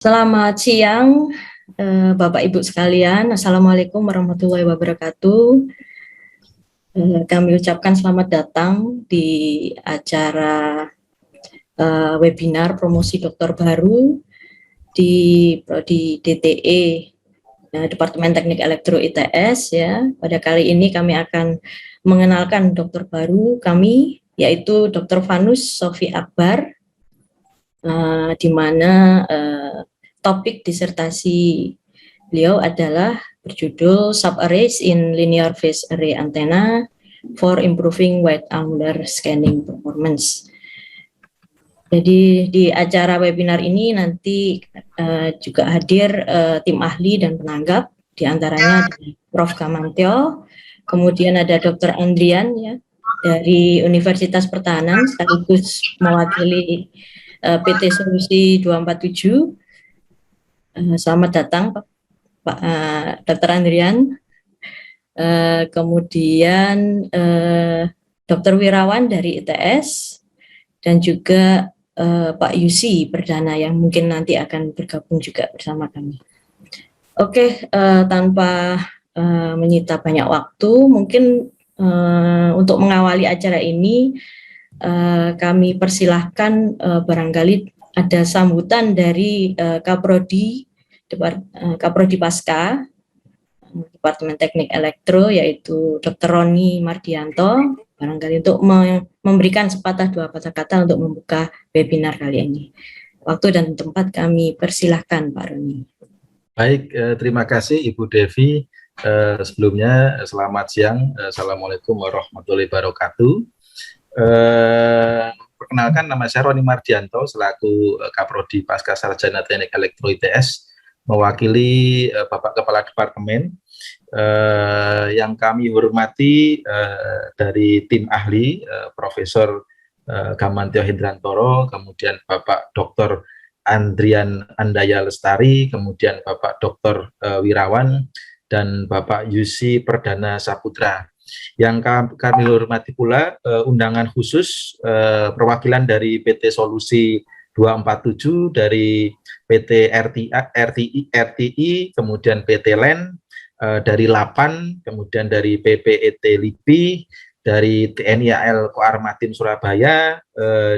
Selamat siang, Bapak Ibu sekalian. Assalamualaikum warahmatullahi wabarakatuh. Kami ucapkan selamat datang di acara webinar promosi dokter baru di Prodi DTE Departemen Teknik Elektro ITS. Ya, pada kali ini kami akan mengenalkan dokter baru kami, yaitu Dr. Vanus Sofi Akbar, di mana topik disertasi beliau adalah berjudul Subarrays in Linear Phase Array Antenna for Improving Wide Angular Scanning Performance. Jadi di acara webinar ini nanti juga hadir tim ahli dan penanggap, diantaranya Prof. Gamantio, kemudian ada Dr. Andrian ya, dari Universitas Pertahanan sekaligus mewakili PT Solusi 247. Selamat datang Pak Dr. Andrian. Kemudian Dr. Wirawan dari ITS dan juga Pak Yusi Perdana yang mungkin nanti akan bergabung juga bersama kami. Oke, tanpa menyita banyak waktu, mungkin untuk mengawali acara ini kami persilahkan barangkali ada sambutan dari Kaprodi Pasca Departemen Teknik Elektro, yaitu Dr. Roni Mardianto, barangkali untuk memberikan sepatah dua patah kata untuk membuka webinar kali ini. Waktu dan tempat kami persilahkan Pak Roni. Baik, terima kasih Ibu Devi. Sebelumnya selamat siang, Assalamualaikum warahmatullahi wabarakatuh. Perkenalkan, nama saya Roni Mardianto selaku Kaprodi Pasca Sarjana Teknik Elektro ITS, mewakili Bapak Kepala Departemen. Yang kami hormati dari tim ahli Profesor Gamantio Hindrantoro, kemudian Bapak Dr. Andrian Andaya Lestari, kemudian Bapak Dr. Wirawan, dan Bapak Yusi Perdana Saputra. Yang kami hormati pula undangan khusus perwakilan dari PT Solusi 247, dari PT RTI, kemudian PT LEN, dari LAPAN, kemudian dari PPET LIPI, dari TNI AL Koarmatim Surabaya,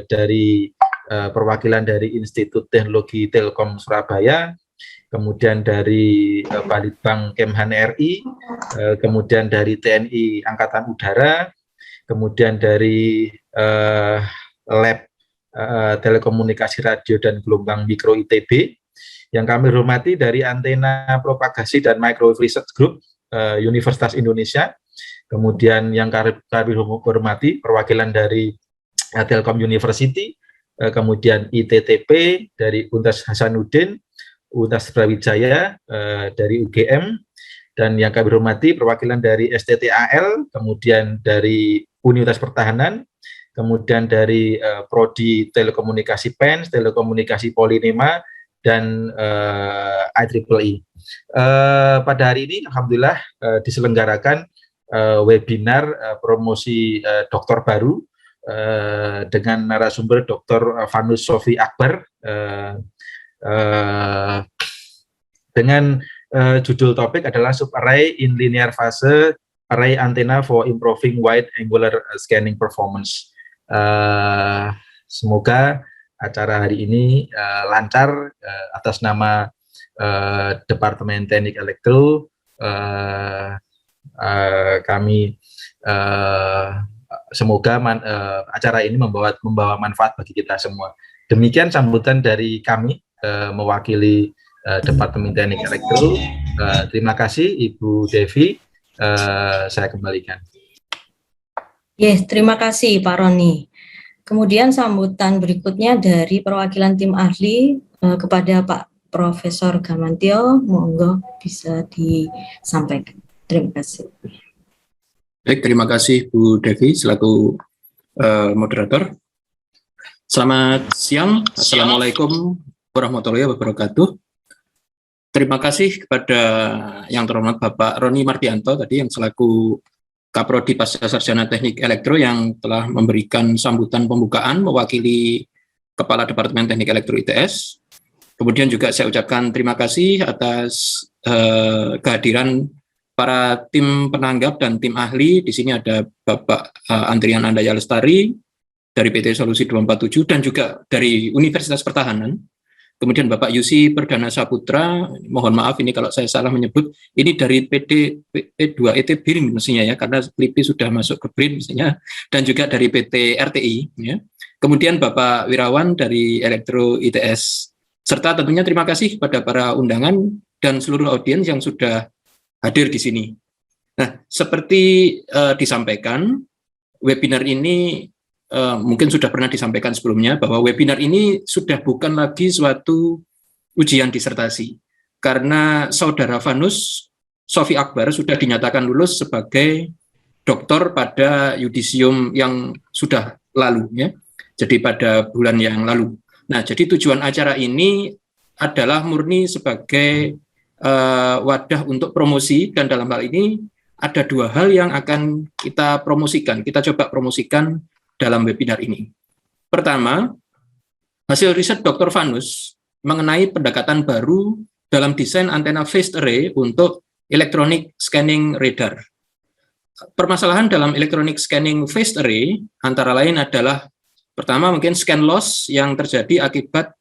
dari perwakilan dari Institut Teknologi Telkom Surabaya, kemudian dari Balitbang Kemhan RI, kemudian dari TNI Angkatan Udara, kemudian dari Lab Telekomunikasi Radio dan Gelombang Mikro ITB, yang kami hormati dari Antena Propagasi dan Microwave Research Group Universitas Indonesia, kemudian yang kami hormati perwakilan dari Telkom University, kemudian ITTP dari Universitas Hasanuddin, Universitas Brawijaya dari UGM, dan yang kami hormati perwakilan dari STTAL, kemudian dari Universitas Pertahanan, kemudian dari Prodi Telekomunikasi PENS, Telekomunikasi Polinema, dan IEEE. Pada hari ini alhamdulillah diselenggarakan webinar promosi dokter baru dengan narasumber Dr. Vanus Sofi Akbar, dengan judul topik adalah Subarray in Linear Phase Array Antenna for Improving Wide Angular Scanning Performance. Semoga acara hari ini lancar atas nama Departemen Teknik Elektro. Kami semoga acara ini membawa manfaat bagi kita semua. Demikian sambutan dari kami mewakili Departemen Teknik Elektro. Terima kasih Ibu Devi. Saya kembalikan. Yes, terima kasih Pak Roni. Kemudian sambutan berikutnya dari perwakilan tim ahli kepada Pak Profesor Gamantio, monggo bisa disampaikan. Terima kasih. Baik, terima kasih Bu Devi selaku moderator. Selamat siang, Assalamualaikum warahmatullahi wabarakatuh. Terima kasih kepada yang terhormat Bapak Roni Mardianto tadi yang selaku Kaprodi Pasca Sarjana Teknik Elektro yang telah memberikan sambutan pembukaan mewakili Kepala Departemen Teknik Elektro ITS. Kemudian juga saya ucapkan terima kasih atas kehadiran para tim penanggap dan tim ahli. Di sini ada Bapak Andrian Andaya Lestari dari PT Solusi 247 dan juga dari Universitas Pertahanan. Kemudian Bapak Yusi Perdana Saputra, mohon maaf ini kalau saya salah menyebut, ini dari PT P2ET BRIN mestinya ya, karena LIPI sudah masuk ke BRIN mestinya, dan juga dari PT RTI. Ya. Kemudian Bapak Wirawan dari Elektro ITS, serta tentunya terima kasih kepada para undangan dan seluruh audiens yang sudah hadir di sini. Nah, seperti disampaikan, webinar ini mungkin sudah pernah disampaikan sebelumnya bahwa webinar ini sudah bukan lagi suatu ujian disertasi karena saudara Vanus Sofi Akbar sudah dinyatakan lulus sebagai doktor pada yudisium yang sudah lalu ya. Jadi pada bulan yang lalu. Nah, jadi tujuan acara ini adalah murni sebagai wadah untuk promosi dan dalam hal ini ada dua hal yang akan kita promosikan. Kita coba promosikan dalam webinar ini. Pertama, hasil riset Dr. Vanus mengenai pendekatan baru dalam desain antena phased array untuk electronic scanning radar. Permasalahan dalam electronic scanning phased array antara lain adalah pertama mungkin scan loss yang terjadi akibat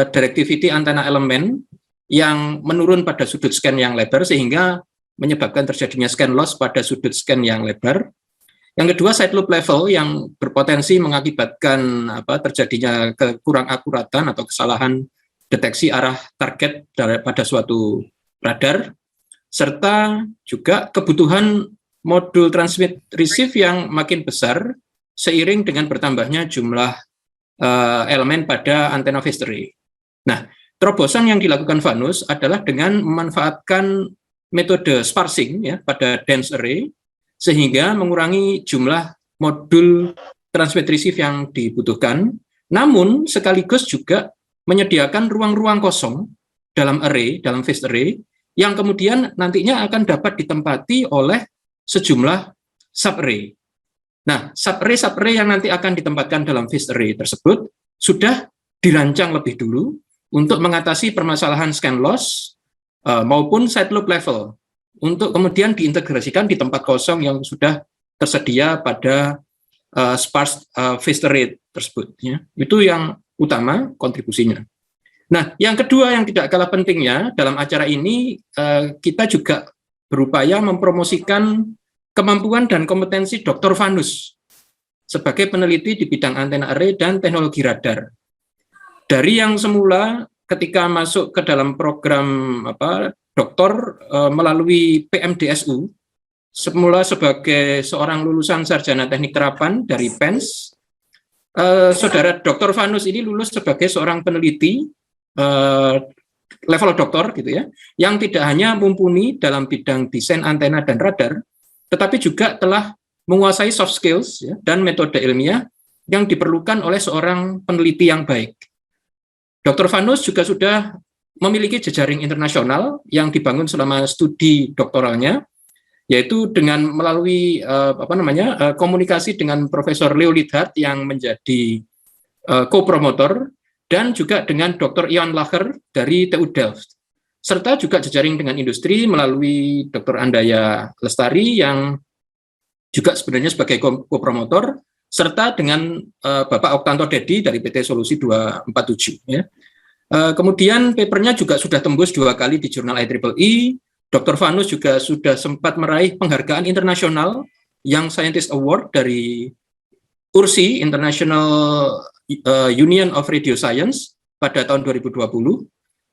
directivity antena elemen yang menurun pada sudut scan yang lebar sehingga menyebabkan terjadinya scan loss pada sudut scan yang lebar. Yang kedua, side loop level yang berpotensi mengakibatkan terjadinya kekurang akuratan atau kesalahan deteksi arah target pada suatu radar, serta juga kebutuhan modul transmit receive yang makin besar seiring dengan bertambahnya jumlah elemen pada antena phased array. Nah, terobosan yang dilakukan Vanus adalah dengan memanfaatkan metode sparsing ya pada dense array sehingga mengurangi jumlah modul transmit receive yang dibutuhkan, namun sekaligus juga menyediakan ruang-ruang kosong dalam array, dalam phased array, yang kemudian nantinya akan dapat ditempati oleh sejumlah sub-array. Nah, sub-array yang nanti akan ditempatkan dalam phased array tersebut sudah dirancang lebih dulu untuk mengatasi permasalahan scan loss maupun side loop level, untuk kemudian diintegrasikan di tempat kosong yang sudah tersedia pada sparse phased array tersebut. Ya. Itu yang utama kontribusinya. Nah, yang kedua yang tidak kalah pentingnya dalam acara ini, kita juga berupaya mempromosikan kemampuan dan kompetensi Dr. Vanus sebagai peneliti di bidang antena array dan teknologi radar. Dari yang semula ketika masuk ke dalam program doktor melalui PMDSU, semula sebagai seorang lulusan sarjana teknik terapan dari PENS, saudara Dr. Vanus ini lulus sebagai seorang peneliti level doktor gitu ya, yang tidak hanya mumpuni dalam bidang desain antena dan radar, tetapi juga telah menguasai soft skills ya, dan metode ilmiah yang diperlukan oleh seorang peneliti yang baik. Dr. Vanus juga sudah memiliki jejaring internasional yang dibangun selama studi doktoralnya, yaitu dengan melalui komunikasi dengan Profesor Leo Lidhardt yang menjadi co-promotor, dan juga dengan Dr. Ian Lacher dari TU Delft, serta juga jejaring dengan industri melalui Dr. Andaya Lestari yang juga sebenarnya sebagai co-promotor, serta dengan Bapak Oktanto Dedi dari PT Solusi 247. Ya. Kemudian papernya juga sudah tembus 2 kali di jurnal IEEE. Dr. Vanus juga sudah sempat meraih penghargaan internasional Young Scientist Award dari URSI, International Union of Radio Science, pada tahun 2020.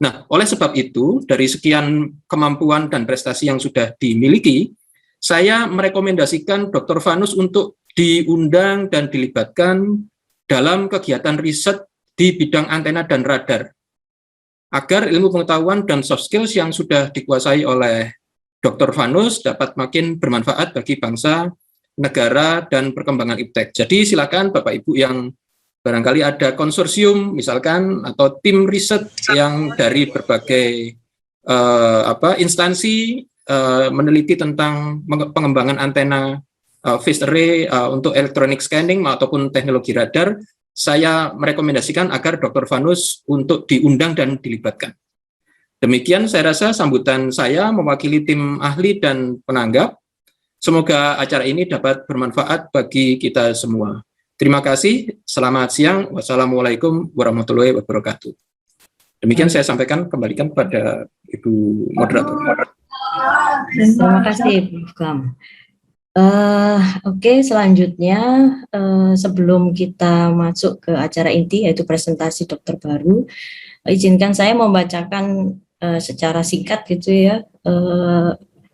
Nah, oleh sebab itu, dari sekian kemampuan dan prestasi yang sudah dimiliki, saya merekomendasikan Dr. Vanus untuk diundang dan dilibatkan dalam kegiatan riset di bidang antena dan radar, agar ilmu pengetahuan dan soft skills yang sudah dikuasai oleh Dr. Vanus dapat makin bermanfaat bagi bangsa, negara, dan perkembangan iptek. Jadi silakan Bapak Ibu yang barangkali ada konsorsium misalkan atau tim riset yang dari berbagai instansi meneliti tentang pengembangan antena phased array untuk electronic scanning ataupun teknologi radar, saya merekomendasikan agar Dr. Vanus untuk diundang dan dilibatkan. Demikian saya rasa sambutan saya mewakili tim ahli dan penanggap. Semoga acara ini dapat bermanfaat bagi kita semua. Terima kasih, selamat siang, wassalamualaikum warahmatullahi wabarakatuh. Demikian saya sampaikan, kembalikan kepada Ibu Moderator. Terima kasih, Prof. Kam. Oke, selanjutnya sebelum kita masuk ke acara inti yaitu presentasi dokter baru, izinkan saya membacakan secara singkat gitu ya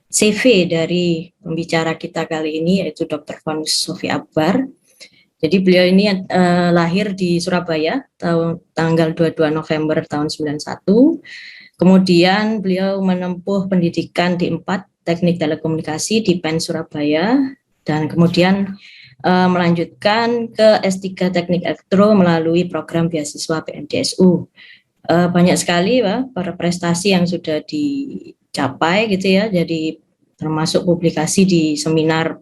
CV dari pembicara kita kali ini yaitu Dr. Vanus Sofi Akbar. Jadi beliau ini lahir di Surabaya tanggal 22 November tahun 91. Kemudian beliau menempuh pendidikan di 4 Teknik Telekomunikasi di PEN Surabaya dan kemudian melanjutkan ke S3 Teknik Elektro melalui program beasiswa PNDSU. Banyak sekali para prestasi yang sudah dicapai gitu ya. Jadi termasuk publikasi di seminar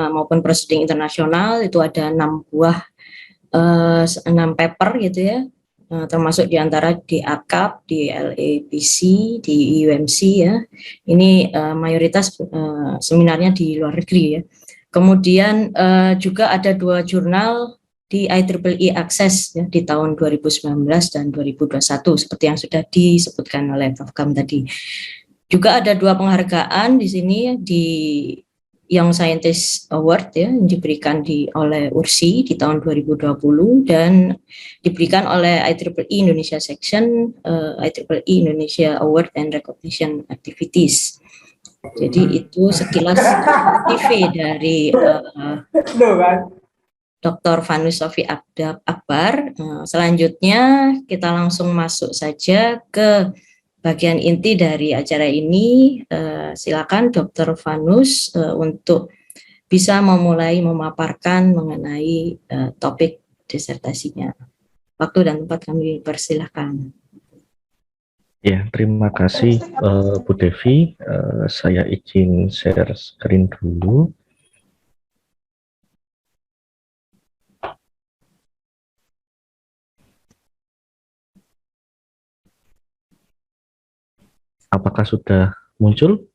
maupun proceeding internasional itu ada 6 buah 6 paper gitu ya, termasuk diantara di ACAP, di LAPC, di UMC ya. Ini mayoritas seminarnya di luar negeri ya. Kemudian juga ada 2 jurnal di IEEE Access ya, di tahun 2019 dan 2021 seperti yang sudah disebutkan oleh Prof. Kam tadi. Juga ada 2 penghargaan di sini di Young Scientist Award ya, yang diberikan oleh URSI di tahun 2020 dan diberikan oleh IEEE Indonesia Section, IEEE Indonesia Award and Recognition Activities. Jadi itu sekilas CV dari Dr. Vanus Sofi Akbar. Selanjutnya kita langsung masuk saja ke bagian inti dari acara ini. Silakan Dr. Vanus untuk bisa memulai memaparkan mengenai topik disertasinya. Waktu dan tempat kami persilahkan. Ya, terima kasih Bu Devi. Saya izin share screen dulu. Apakah sudah muncul?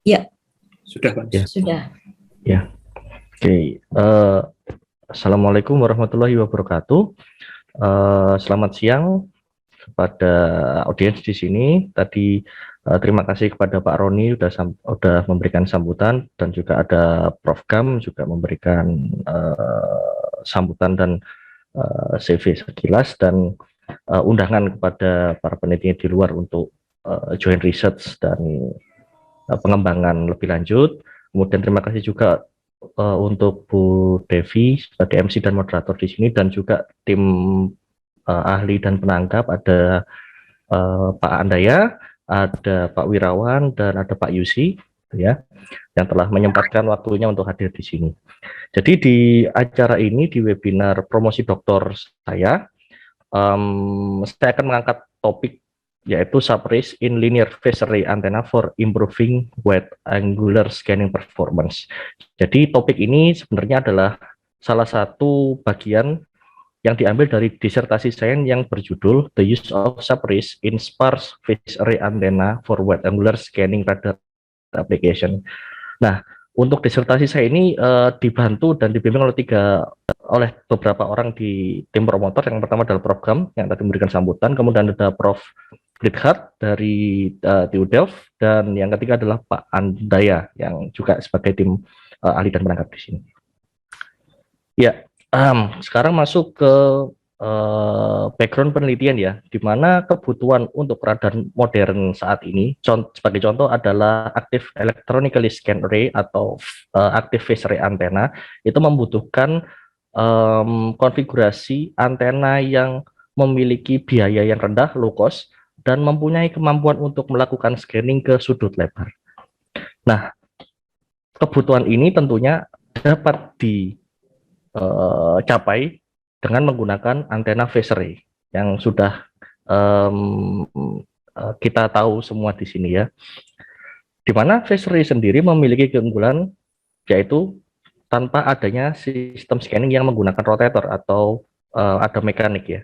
Ya. Sudah, Pak. Ya. Sudah. Ya. Oke. Assalamualaikum warahmatullahi wabarakatuh. Selamat siang kepada audiens di sini. Tadi terima kasih kepada Pak Roni sudah memberikan sambutan dan juga ada Prof. Kam juga memberikan sambutan dan CV sekilas dan undangan kepada para peneliti di luar untuk joint research dan pengembangan lebih lanjut. Kemudian terima kasih juga untuk Bu Devi sebagai MC dan moderator di sini dan juga tim ahli dan penanggap, ada Pak Andaya, ada Pak Wirawan dan ada Pak Yusi ya, yang telah menyempatkan waktunya untuk hadir di sini. Jadi di acara ini, di webinar promosi doktor saya akan mengangkat topik yaitu subrace in linear phase array antenna for improving wide angular scanning performance. Jadi topik ini sebenarnya adalah salah satu bagian yang diambil dari disertasi saya yang berjudul The Use of Subrace in Sparse Phase Array Antenna for Wide Angular Scanning Radar Application. Nah, untuk disertasi saya ini dibantu dan dibimbing oleh beberapa orang di tim promotor. Yang pertama adalah Prof. Kam yang tadi memberikan sambutan, kemudian ada Prof. Blithat dari TU Delft, dan yang ketiga adalah Pak Andaya yang juga sebagai tim ahli dan penangkap di sini. Ya, sekarang masuk ke background penelitian ya, di mana kebutuhan untuk radar modern saat ini, sebagai contoh adalah active electronically scanned array atau active phase array antenna, itu membutuhkan konfigurasi antena yang memiliki biaya yang rendah, low cost, dan mempunyai kemampuan untuk melakukan scanning ke sudut lebar. Nah, kebutuhan ini tentunya dapat dicapai dengan menggunakan antena phase array yang sudah kita tahu semua di sini ya. Di mana phase array sendiri memiliki keunggulan yaitu tanpa adanya sistem scanning yang menggunakan rotator atau ada mekanik ya,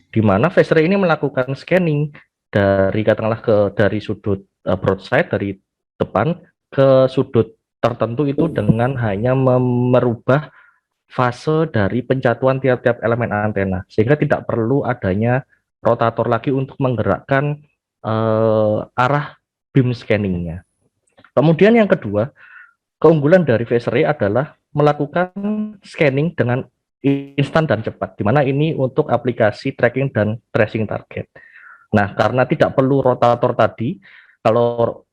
di mana phase array ini melakukan scanning dari katakanlah dari sudut broadside dari depan ke sudut tertentu itu dengan hanya merubah fase dari pencatuan tiap-tiap elemen antena, sehingga tidak perlu adanya rotator lagi untuk menggerakkan arah beam scanningnya. Kemudian yang kedua, keunggulan dari phase array adalah melakukan scanning dengan instan dan cepat, di mana ini untuk aplikasi tracking dan tracing target. Nah, karena tidak perlu rotator tadi, kalau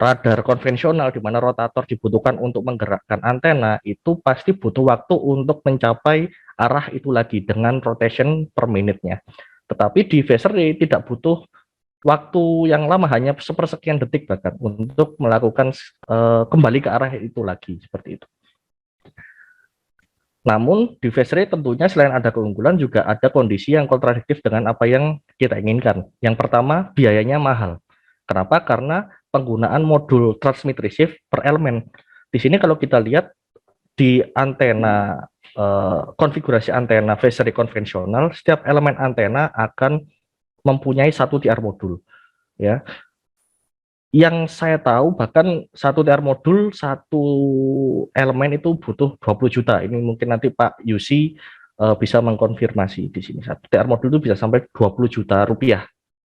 radar konvensional di mana rotator dibutuhkan untuk menggerakkan antena, itu pasti butuh waktu untuk mencapai arah itu lagi dengan rotation per menitnya. Tetapi di phase array tidak butuh waktu yang lama, hanya sepersekian detik bahkan untuk melakukan kembali ke arah itu lagi, seperti itu. Namun di phase array tentunya selain ada keunggulan juga ada kondisi yang kontradiktif dengan apa yang kita inginkan. Yang pertama, biayanya mahal. Kenapa? Karena penggunaan modul transmit receive per elemen. Di sini kalau kita lihat di antena konfigurasi antena phase array konvensional, setiap elemen antena akan mempunyai satu TR modul, ya. Yang saya tahu bahkan satu TR modul, satu elemen itu butuh 20 juta. Ini mungkin nanti Pak Yusi bisa mengkonfirmasi di sini. Satu TR modul itu bisa sampai 20 juta rupiah.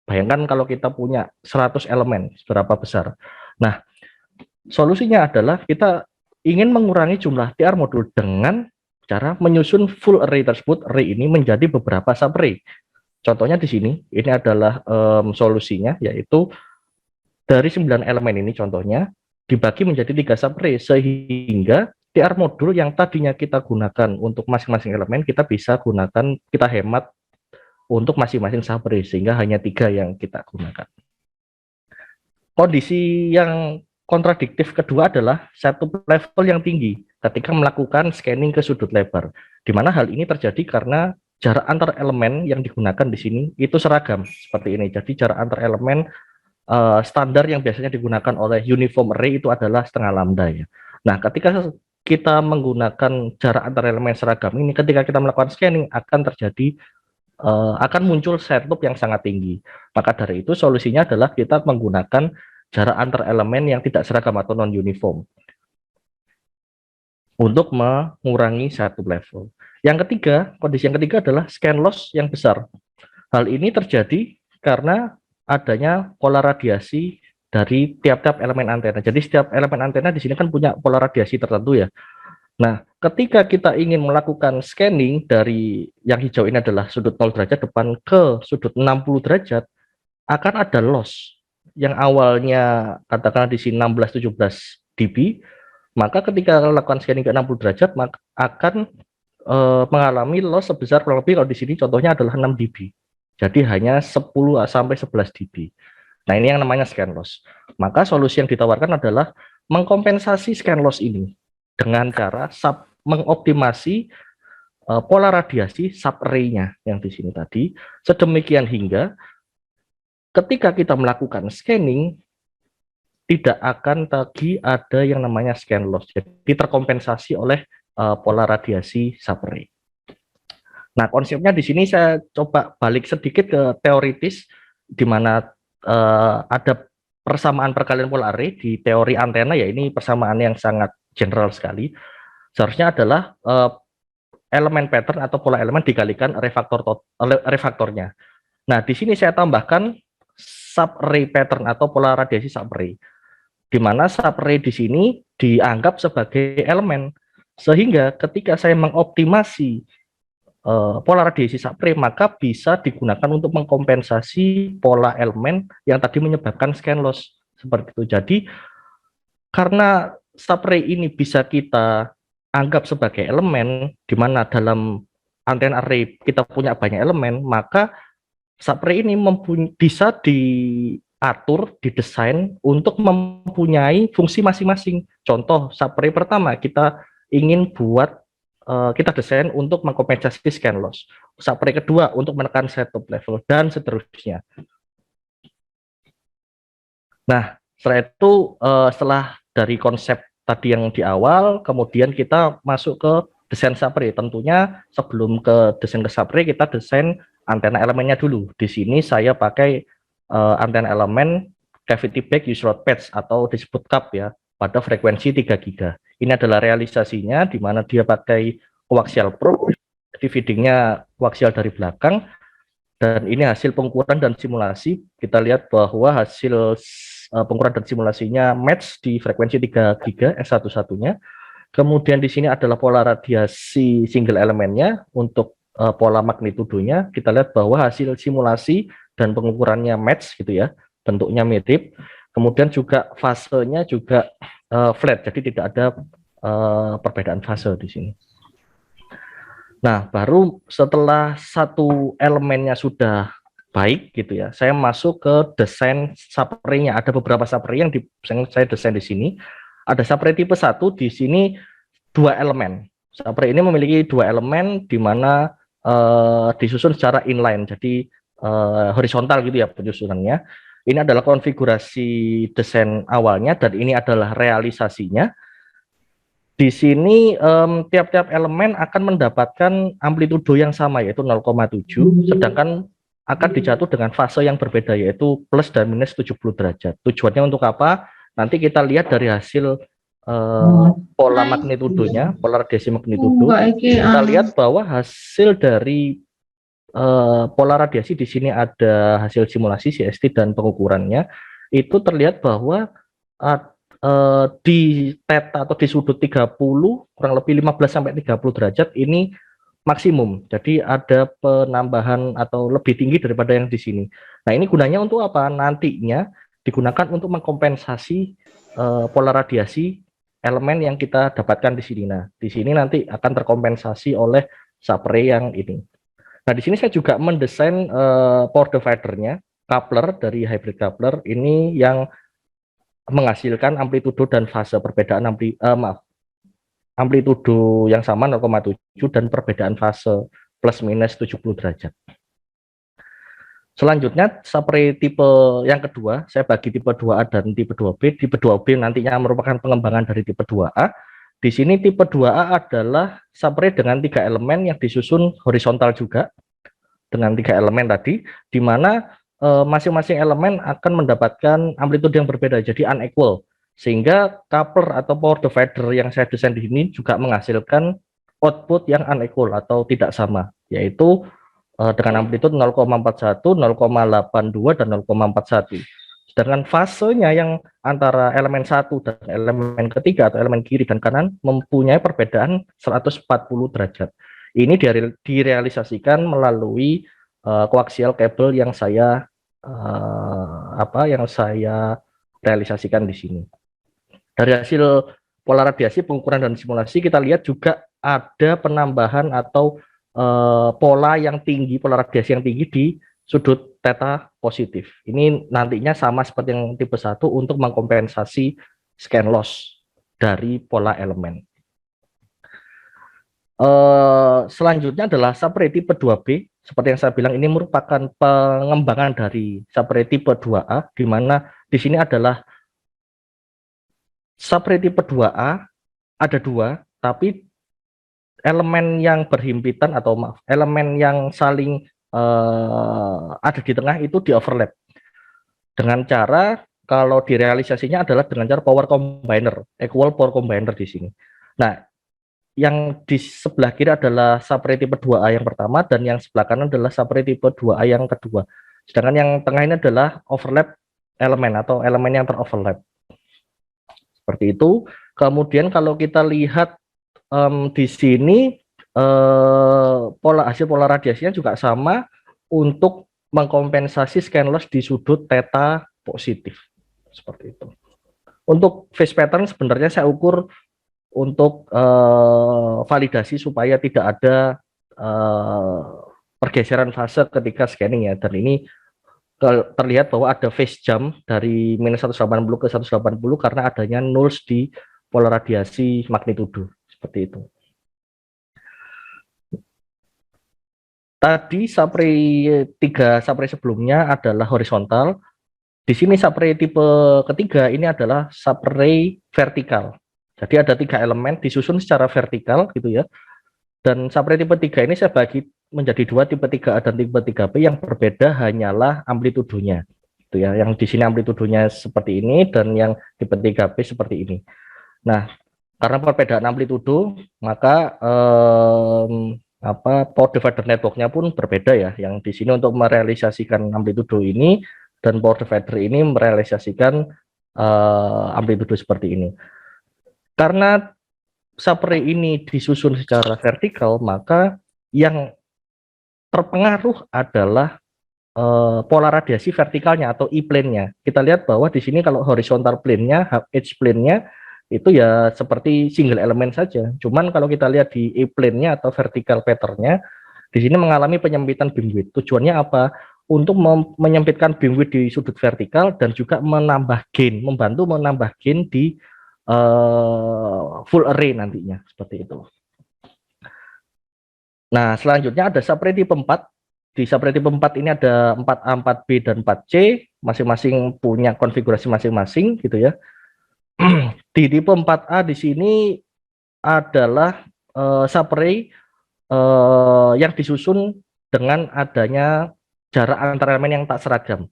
Bayangkan kalau kita punya 100 elemen, seberapa besar. Nah, solusinya adalah kita ingin mengurangi jumlah TR modul dengan cara menyusun full array tersebut, array ini menjadi beberapa sub-array. Contohnya di sini, ini adalah solusinya, yaitu dari 9 elemen ini contohnya, dibagi menjadi 3 sub-array, sehingga TR modul yang tadinya kita gunakan untuk masing-masing elemen, kita bisa gunakan, kita hemat untuk masing-masing sub-array, sehingga hanya 3 yang kita gunakan. Kondisi yang kontradiktif kedua adalah setup level yang tinggi ketika melakukan scanning ke sudut lebar, di mana hal ini terjadi karena jarak antar elemen yang digunakan di sini itu seragam seperti ini. Jadi jarak antar elemen standar yang biasanya digunakan oleh uniform array itu adalah setengah lambda ya. Nah, ketika kita menggunakan jarak antar elemen seragam ini, ketika kita melakukan scanning akan terjadi akan muncul setup yang sangat tinggi. Maka dari itu solusinya adalah kita menggunakan jarak antar elemen yang tidak seragam atau non uniform untuk mengurangi setup level. Yang ketiga, kondisi yang ketiga adalah scan loss yang besar. Hal ini terjadi karena adanya pola radiasi dari tiap-tiap elemen antena. Jadi setiap elemen antena di sini kan punya pola radiasi tertentu ya. Nah, ketika kita ingin melakukan scanning dari yang hijau ini adalah sudut 0 derajat depan ke sudut 60 derajat, akan ada loss yang awalnya katakanlah di sini 16-17 dB, maka ketika melakukan scanning ke 60 derajat maka akan mengalami loss sebesar kurang lebih, kalau di sini contohnya adalah 6 dB. Jadi hanya 10 sampai 11 dB. Nah, ini yang namanya scan loss. Maka solusi yang ditawarkan adalah mengkompensasi scan loss ini dengan cara mengoptimasi pola radiasi sub-array-nya yang di sini tadi, sedemikian hingga ketika kita melakukan scanning tidak akan lagi ada yang namanya scan loss. Jadi terkompensasi oleh pola radiasi sub-array. Nah, konsepnya di sini saya coba balik sedikit ke teoritis, di mana ada persamaan perkalian pola array di teori antena, ya ini persamaan yang sangat general sekali. Seharusnya adalah elemen pattern atau pola elemen dikalikan refaktornya. Nah, di sini saya tambahkan sub-array pattern atau pola radiasi sub-array, di mana sub-array di sini dianggap sebagai elemen, sehingga ketika saya mengoptimasi pola radiasi sub-array maka bisa digunakan untuk mengkompensasi pola elemen yang tadi menyebabkan scan loss seperti itu. Jadi karena sub-array ini bisa kita anggap sebagai elemen, di mana dalam antena array kita punya banyak elemen, maka sub-array ini bisa diatur, didesain untuk mempunyai fungsi masing-masing. Contoh sub-array pertama kita ingin buat kita desain untuk mengkompensasi scan loss. Sub-array kedua untuk menekan setup level dan seterusnya. Nah, setelah itu setelah dari konsep tadi yang di awal, kemudian kita masuk ke desain suppray. Tentunya sebelum ke desain ke suppray, kita desain antena elemennya dulu. Di sini saya pakai antena elemen cavity bag use rod patch atau disebut CAP ya, pada frekuensi 3 GHz. Ini adalah realisasinya di mana dia pakai coaxial probe, jadi feedingnya coaxial dari belakang, dan ini hasil pengukuran dan simulasi. Kita lihat bahwa hasil pengukuran dan simulasinya match di frekuensi 3 GHz satu-satunya. Kemudian di sini adalah pola radiasi single elemennya. Untuk pola magnitudonya kita lihat bahwa hasil simulasi dan pengukurannya match gitu ya, bentuknya mirip. Kemudian juga fasenya juga flat, jadi tidak ada perbedaan fase di sini. Nah, baru setelah satu elemennya sudah baik gitu ya, saya masuk ke desain suppray-nya. Ada beberapa suppray yang saya desain di sini. Ada suppray tipe 1 di sini 2 elemen. Suppray ini memiliki 2 elemen di mana disusun secara inline, jadi horizontal gitu ya penyusunannya. Ini adalah konfigurasi desain awalnya dan ini adalah realisasinya. Di sini tiap-tiap elemen akan mendapatkan amplitudo yang sama yaitu 0,7, sedangkan akan dijatuh dengan fase yang berbeda yaitu plus dan minus 70 derajat. Tujuannya untuk apa? Nanti kita lihat dari hasil pola magnitudonya, pola radiasi magnitudo. Kita lihat bahwa hasil dari pola radiasi di sini ada hasil simulasi CST dan pengukurannya. Itu terlihat bahwa di theta atau di sudut 30 kurang lebih 15 sampai 30 derajat ini maksimum. Jadi ada penambahan atau lebih tinggi daripada yang di sini. Nah, ini gunanya untuk apa? Nantinya digunakan untuk mengkompensasi pola radiasi elemen yang kita dapatkan di sini. Nah, di sini nanti akan terkompensasi oleh suppray yang ini. Nah, di sini saya juga mendesain power divider-nya, coupler dari hybrid coupler ini yang menghasilkan amplitudo dan fase perbedaan amplitudo yang sama 0,7 dan perbedaan fase plus minus 70 derajat. Selanjutnya suppray tipe yang kedua, saya bagi tipe 2A dan tipe 2B. Tipe 2B nantinya merupakan pengembangan dari tipe 2A. Di sini tipe 2A adalah suppray dengan 3 elemen yang disusun horizontal juga dengan 3 elemen tadi, di mana masing-masing elemen akan mendapatkan amplitude yang berbeda, jadi unequal, sehingga coupler atau power divider yang saya desain di sini juga menghasilkan output yang unequal atau tidak sama, yaitu dengan amplitude 0,41, 0,82 dan 0,41. Sedangkan fasenya yang antara elemen 1 dan elemen ketiga atau elemen kiri dan kanan mempunyai perbedaan 140 derajat. Ini direalisasikan melalui coaxial cable yang saya realisasikan di sini. Dari hasil pola radiasi, pengukuran dan simulasi kita lihat juga ada penambahan atau pola yang tinggi, pola radiasi yang tinggi di sudut theta positif. Ini nantinya sama seperti yang tipe 1 untuk mengkompensasi scan loss dari pola elemen. Selanjutnya adalah suppray tipe 2B. Seperti yang saya bilang, ini merupakan pengembangan dari suppray tipe 2A, di mana di sini adalah suppray tipe 2A ada 2, tapi elemen yang berhimpitan atau elemen yang saling ada di tengah itu di overlap dengan cara, kalau direalisasinya adalah dengan cara power combiner, equal power combiner di sini. Nah, yang di sebelah kiri adalah suppray tipe 2A yang pertama dan yang sebelah kanan adalah suppray tipe 2A yang kedua. Sedangkan yang tengah ini adalah overlap elemen atau elemen yang teroverlap. Seperti itu. Kemudian kalau kita lihat di sini hasil pola radiasinya juga sama untuk mengkompensasi scan loss di sudut theta positif. Seperti itu. Untuk phase pattern sebenarnya saya ukur untuk validasi supaya tidak ada pergeseran fase ketika scanning ya, dan ini terlihat bahwa ada phase jump dari minus 180 ke 180 karena adanya nulls di pola radiasi magnitudo, seperti itu. Tadi suppray 3 suppray sebelumnya adalah horizontal. Di sini suppray tipe ketiga ini adalah suppray vertikal. Jadi ada 3 elemen disusun secara vertikal gitu ya. Dan subray tipe 3 ini saya bagi menjadi 2, tipe 3A dan tipe 3B, yang berbeda hanyalah amplitudonya. Gitu ya. Yang di sini amplitudonya seperti ini dan yang tipe 3B seperti ini. Nah, karena perbedaan amplitudo, maka power divider network-nya pun berbeda ya. Yang di sini untuk merealisasikan amplitudo ini, dan power divider ini merealisasikan amplitudo seperti ini. Karena subray ini disusun secara vertikal, maka yang terpengaruh adalah pola radiasi vertikalnya atau E-plane-nya. Kita lihat bahwa di sini kalau horizontal plane-nya, H-plane-nya itu ya seperti single element saja. Cuman kalau kita lihat di E-plane-nya atau vertical pattern-nya, di sini mengalami penyempitan beamwidth. Tujuannya apa? Untuk menyempitkan beamwidth di sudut vertikal dan juga menambah gain, membantu menambah gain di full array nantinya, seperti itu. Nah, selanjutnya ada subray tipe 4. Di subray tipe 4 ini ada 4A, 4B, dan 4C, masing-masing punya konfigurasi masing-masing gitu ya. Di tipe 4A di sini adalah subray yang disusun dengan adanya jarak antar elemen yang tak seragam.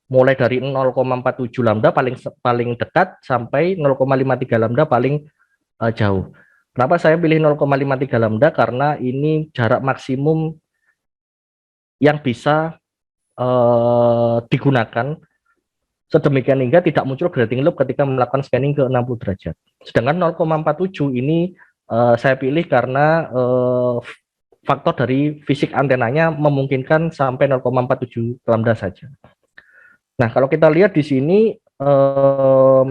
Mulai dari 0,47 lambda paling dekat sampai 0,53 lambda paling jauh. Kenapa saya pilih 0,53 lambda? Karena ini jarak maksimum yang bisa digunakan sedemikian hingga tidak muncul grating loop ketika melakukan scanning ke 60 derajat. Sedangkan 0,47 ini saya pilih karena faktor dari fisik antenanya memungkinkan sampai 0,47 lambda saja. Nah, kalau kita lihat di sini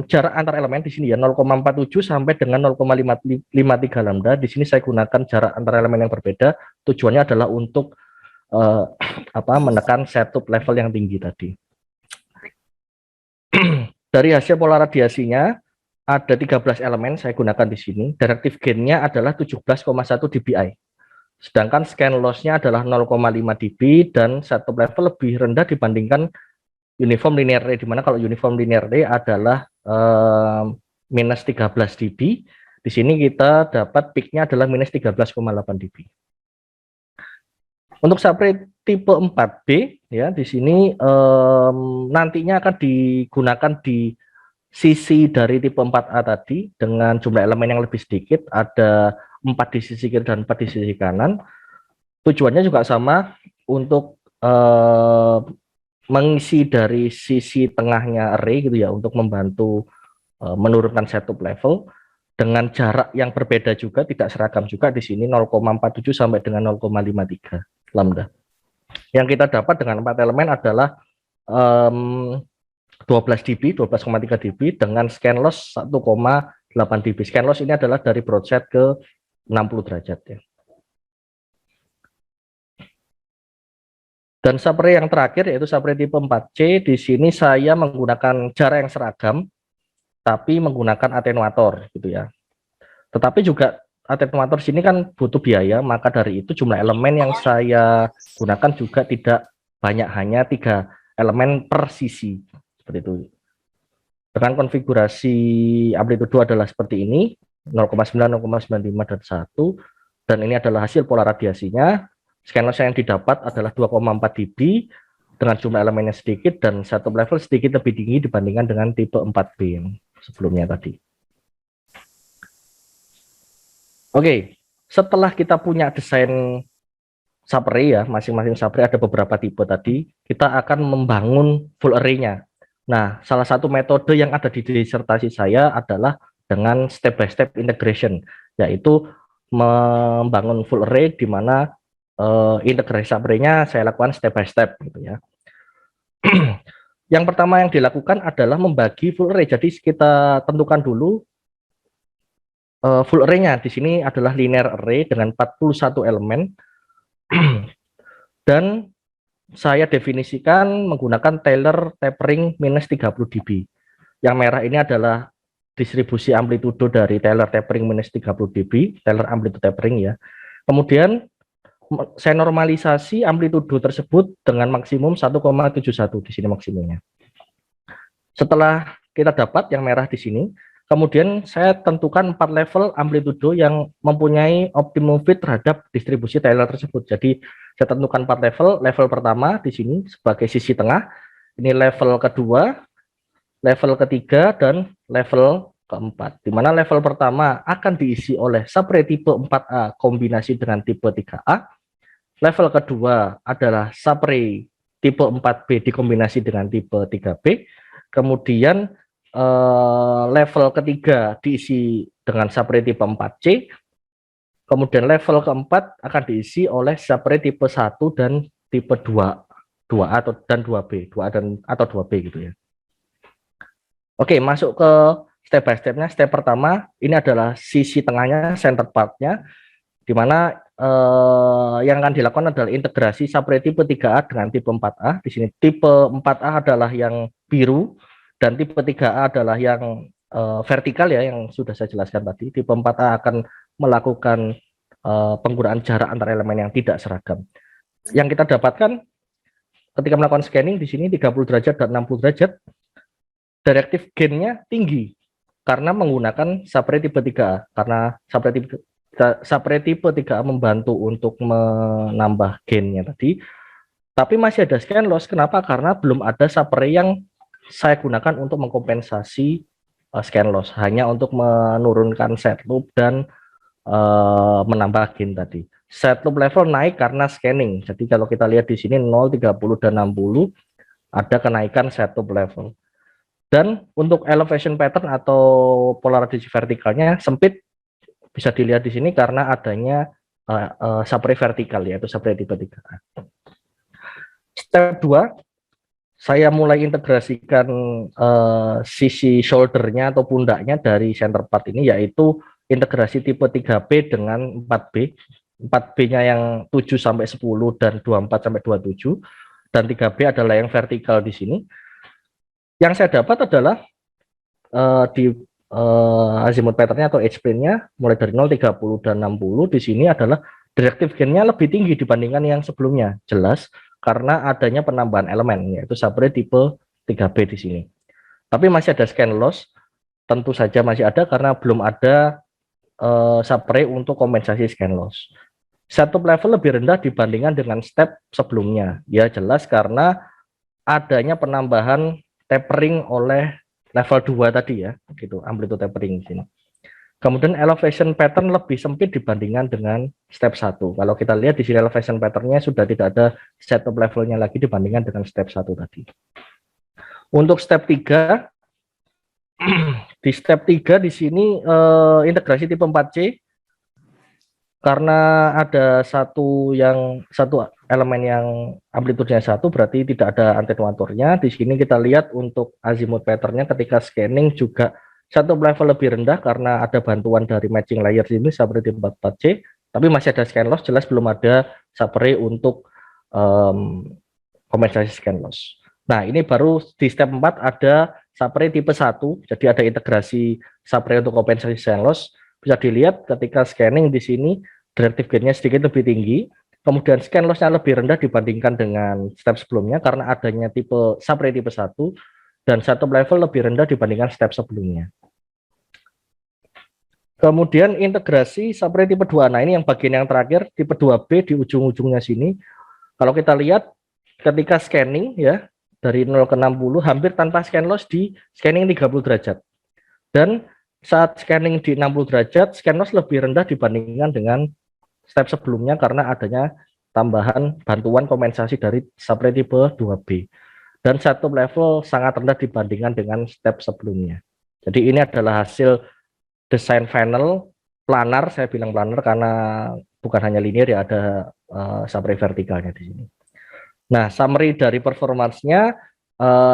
jarak antar elemen di sini ya 0,47 sampai dengan 0,53 lambda. Di sini saya gunakan jarak antar elemen yang berbeda. Tujuannya adalah untuk menekan setup level yang tinggi tadi. Dari hasil pola radiasinya ada 13 elemen saya gunakan di sini. Directive gain-nya adalah 17,1 dBi. Sedangkan scan loss-nya adalah 0,5 dB dan setup level lebih rendah dibandingkan uniform linear array, di mana kalau uniform linear array adalah minus 13 dB. Di sini kita dapat peak-nya adalah minus 13,8 dB. Untuk subray tipe 4B ya, di sini nantinya akan digunakan di sisi dari tipe 4A tadi dengan jumlah elemen yang lebih sedikit, ada 4 di sisi kiri dan 4 di sisi kanan. Tujuannya juga sama, untuk mengisi dari sisi tengahnya array gitu ya, untuk membantu menurunkan setup level dengan jarak yang berbeda juga, tidak seragam juga di sini 0,47 sampai dengan 0,53 lambda. Yang kita dapat dengan 4 elemen adalah 12 dB, 12,3 dB dengan scan loss 1,8 dB. Scan loss ini adalah dari broadside ke 60 derajat ya. Dan subray yang terakhir yaitu subray tipe 4C, di sini saya menggunakan jarak yang seragam tapi menggunakan atenuator gitu ya. Tetapi juga atenuator sini kan butuh biaya, maka dari itu jumlah elemen yang saya gunakan juga tidak banyak, hanya 3 elemen per sisi seperti itu. Dengan konfigurasi amplitudo adalah seperti ini, 0,9, 0,95 dan 1, dan ini adalah hasil pola radiasinya. Scan loss yang didapat adalah 2,4 dB dengan jumlah elemennya sedikit dan satu level sedikit lebih tinggi dibandingkan dengan tipe 4B yang sebelumnya tadi. Oke, setelah kita punya desain subray ya, masing-masing subray ada beberapa tipe tadi, kita akan membangun full array-nya. Nah, salah satu metode yang ada di disertasi saya adalah dengan step by step integration, yaitu membangun full array di mana integrasi subray-nya saya lakukan step by step gitu ya. Yang pertama yang dilakukan adalah membagi full array. Jadi kita tentukan dulu full array-nya. Di sini adalah linear array dengan 41 elemen. Dan saya definisikan menggunakan Taylor tapering minus 30 dB. Yang merah ini adalah distribusi amplitudo dari Taylor tapering minus 30 dB, Taylor amplitude tapering ya. Kemudian saya normalisasi amplitudo tersebut dengan maksimum 1,71 di sini maksimumnya. Setelah kita dapat yang merah di sini, Kemudian saya tentukan 4 level amplitudo yang mempunyai optimum fit terhadap distribusi Taylor tersebut. Jadi saya tentukan 4 level. Level pertama di sini sebagai sisi tengah. Ini level kedua, level ketiga, dan level keempat. Di mana level pertama akan diisi oleh subray tipe 4A kombinasi dengan tipe 3A. Level kedua adalah subray tipe 4B dikombinasi dengan tipe 3B. Kemudian level ketiga diisi dengan subray tipe 4C. Kemudian level keempat akan diisi oleh subray tipe 1 dan tipe 2A dan 2B, 2A dan atau 2B gitu ya. Oke, masuk ke step by step-nya. Step pertama ini adalah sisi tengahnya, center part-nya, di mana yang akan dilakukan adalah integrasi subray tipe 3A dengan tipe 4A. Di sini tipe 4A adalah yang biru dan tipe 3A adalah yang vertikal ya, yang sudah saya jelaskan tadi. Tipe 4A akan melakukan penggunaan jarak antar elemen yang tidak seragam. Yang kita dapatkan ketika melakukan scanning di sini 30 derajat dan 60 derajat, direktif gain-nya tinggi karena menggunakan subray tipe 3A. Karena subray tipe 3A membantu untuk menambah gain-nya tadi. Tapi masih ada scan loss. Kenapa? Karena belum ada subray yang saya gunakan untuk mengkompensasi scan loss, hanya untuk menurunkan set loop dan menambah gain tadi. Set loop level naik karena scanning. Jadi kalau kita lihat di sini 0, 30 dan 60 ada kenaikan set loop level. Dan untuk elevation pattern atau polarisasi vertikalnya sempit, bisa dilihat di sini karena adanya subray vertikal, yaitu subray tipe 3A. Step 2, saya mulai integrasikan sisi shouldernya atau pundaknya dari center part ini, yaitu integrasi tipe 3B dengan 4B. 4B-nya yang 7 sampai 10 dan 24 sampai 27, dan 3B adalah yang vertikal di sini. Yang saya dapat adalah di azimuth pattern-nya atau H-plane-nya mulai dari 0, 30 dan 60 di sini adalah directive gain-nya lebih tinggi dibandingkan yang sebelumnya. Jelas karena adanya penambahan elemen, yaitu subray tipe 3B di sini. Tapi masih ada scan loss, tentu saja masih ada karena belum ada subray untuk kompensasi scan loss. Setup level lebih rendah dibandingkan dengan step sebelumnya. Ya jelas karena adanya penambahan tapering oleh level 2 tadi ya, gitu, amplitude tapering di sini. Kemudian elevation pattern lebih sempit dibandingkan dengan step 1. Kalau kita lihat di sini elevation pattern-nya sudah tidak ada setup levelnya lagi dibandingkan dengan step 1 tadi. Untuk step 3, di step 3 di sini integrasi tipe 4C, karena ada satu elemen yang amplitudenya 1, berarti tidak ada antenuatornya. Di sini kita lihat untuk azimuth pattern-nya ketika scanning juga satu level lebih rendah karena ada bantuan dari matching layer ini subray tipe 4C, tapi masih ada scan loss, jelas belum ada subray untuk kompensasi scan loss. Nah, ini baru di step 4 ada subray tipe 1, jadi ada integrasi subray untuk kompensasi scan loss. Bisa dilihat ketika scanning di sini directive gain-nya sedikit lebih tinggi, kemudian scan loss-nya lebih rendah dibandingkan dengan step sebelumnya karena adanya tipe subray tipe 1, dan satu level lebih rendah dibandingkan step sebelumnya. Kemudian integrasi subray tipe 2. Nah, ini yang bagian yang terakhir, tipe 2B di ujung-ujungnya sini. Kalau kita lihat ketika scanning ya, dari 0 ke 60 hampir tanpa scan loss di scanning 30 derajat. Dan saat scanning di 60 derajat, scan loss lebih rendah dibandingkan dengan step sebelumnya karena adanya tambahan bantuan kompensasi dari subray tipe 2B. Dan satu level sangat rendah dibandingkan dengan step sebelumnya. Jadi ini adalah hasil desain panel planar, saya bilang planar karena bukan hanya linear ya, ada subray vertikalnya di sini. Nah, summary dari performance-nya,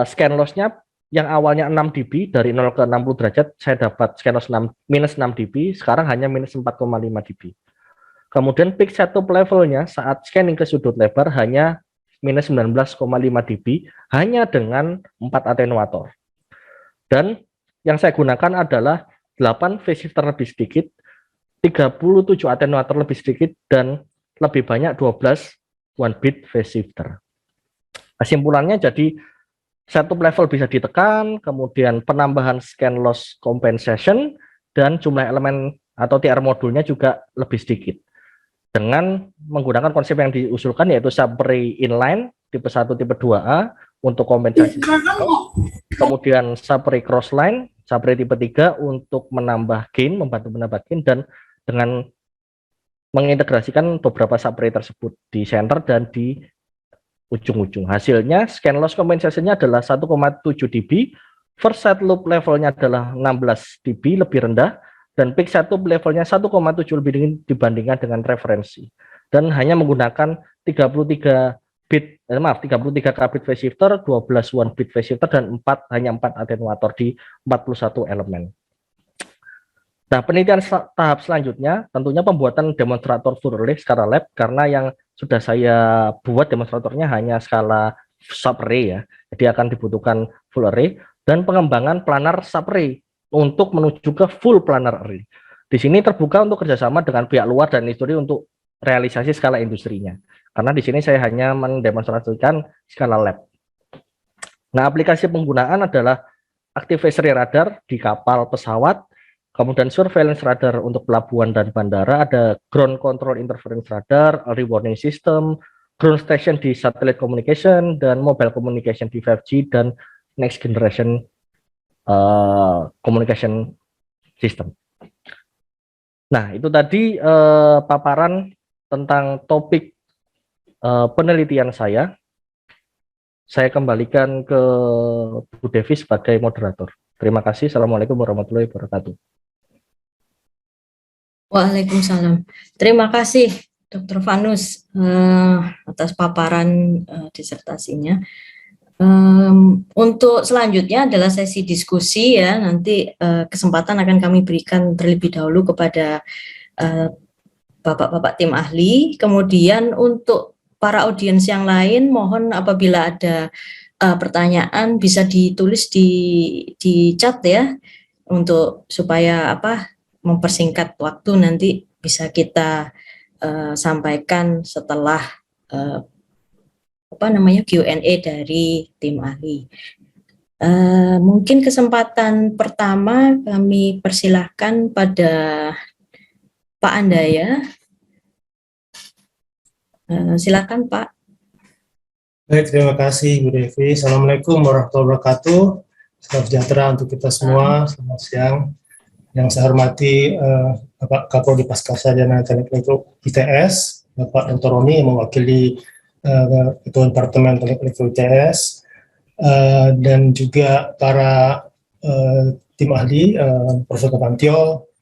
scan loss-nya yang awalnya 6 dB dari 0 ke 60 derajat, saya dapat scan loss minus 6 dB, sekarang hanya minus 4,5 dB. Kemudian peak setup level-nya saat scanning ke sudut lebar hanya minus 19,5 dB hanya dengan 4 atenuator. Dan yang saya gunakan adalah 8 phase shifter lebih sedikit, 37 atenuator lebih sedikit, dan lebih banyak 12 one bit phase shifter. Kesimpulannya jadi setup level bisa ditekan, kemudian penambahan scan loss compensation, dan jumlah elemen atau TR modulnya juga lebih sedikit. Dengan menggunakan konsep yang diusulkan yaitu subarray inline tipe 1, tipe 2A untuk kompensasi, kemudian subarray crossline, subarray tipe 3 untuk menambah gain, membantu menambah gain, dan dengan mengintegrasikan beberapa subarray tersebut di center dan di ujung-ujung. Hasilnya scan loss compensation-nya adalah 1,7 dB, first set loop levelnya adalah 16 dB, lebih rendah, dan peak setup levelnya 1,7 lebih tinggi dibandingkan dengan referensi. Dan hanya menggunakan 33 kbit phase shifter, 12 one bit phase shifter, dan hanya 4 atenuator di 41 elemen. Nah, penelitian tahap selanjutnya tentunya pembuatan demonstrator full array secara lab, karena yang sudah saya buat demonstratornya hanya skala subarray ya, jadi akan dibutuhkan full array, dan pengembangan planar subarray untuk menuju ke full planar array. Di sini terbuka untuk kerjasama dengan pihak luar dan industri untuk realisasi skala industrinya, karena di sini saya hanya mendemonstrasikan skala lab. Nah, aplikasi penggunaan adalah activatory radar di kapal pesawat, kemudian surveillance radar untuk pelabuhan dan bandara, ada ground control interference radar, early warning system, ground station di satellite communication, dan mobile communication di 5G, dan next generation communication system. Nah, itu tadi paparan tentang topik penelitian saya. Saya kembalikan ke Bu Devi sebagai moderator. Terima kasih. Assalamualaikum warahmatullahi wabarakatuh. Waalaikumsalam. Terima kasih Dr. Vanus atas paparan disertasinya. Untuk selanjutnya adalah sesi diskusi ya. Nanti kesempatan akan kami berikan terlebih dahulu kepada bapak-bapak tim ahli. Kemudian untuk para audiens yang lain, mohon apabila ada pertanyaan bisa ditulis di chat ya, untuk supaya mempersingkat waktu, nanti bisa kita sampaikan setelah Q&A dari tim ahli. Mungkin kesempatan pertama kami persilahkan pada Pak Andaya. Silakan Pak. Baik, terima kasih Bu Devi. Assalamualaikum warahmatullahi wabarakatuh. Salam sejahtera untuk kita semua. Selamat siang. Yang saya hormati Bapak Kapolri Pascasarjana Teknik Elektro ITS, Bapak Dr. Roni yang mewakili Ketua Departemen Teknik Elektro ITS, dan juga para tim ahli, Profesor Kamantio,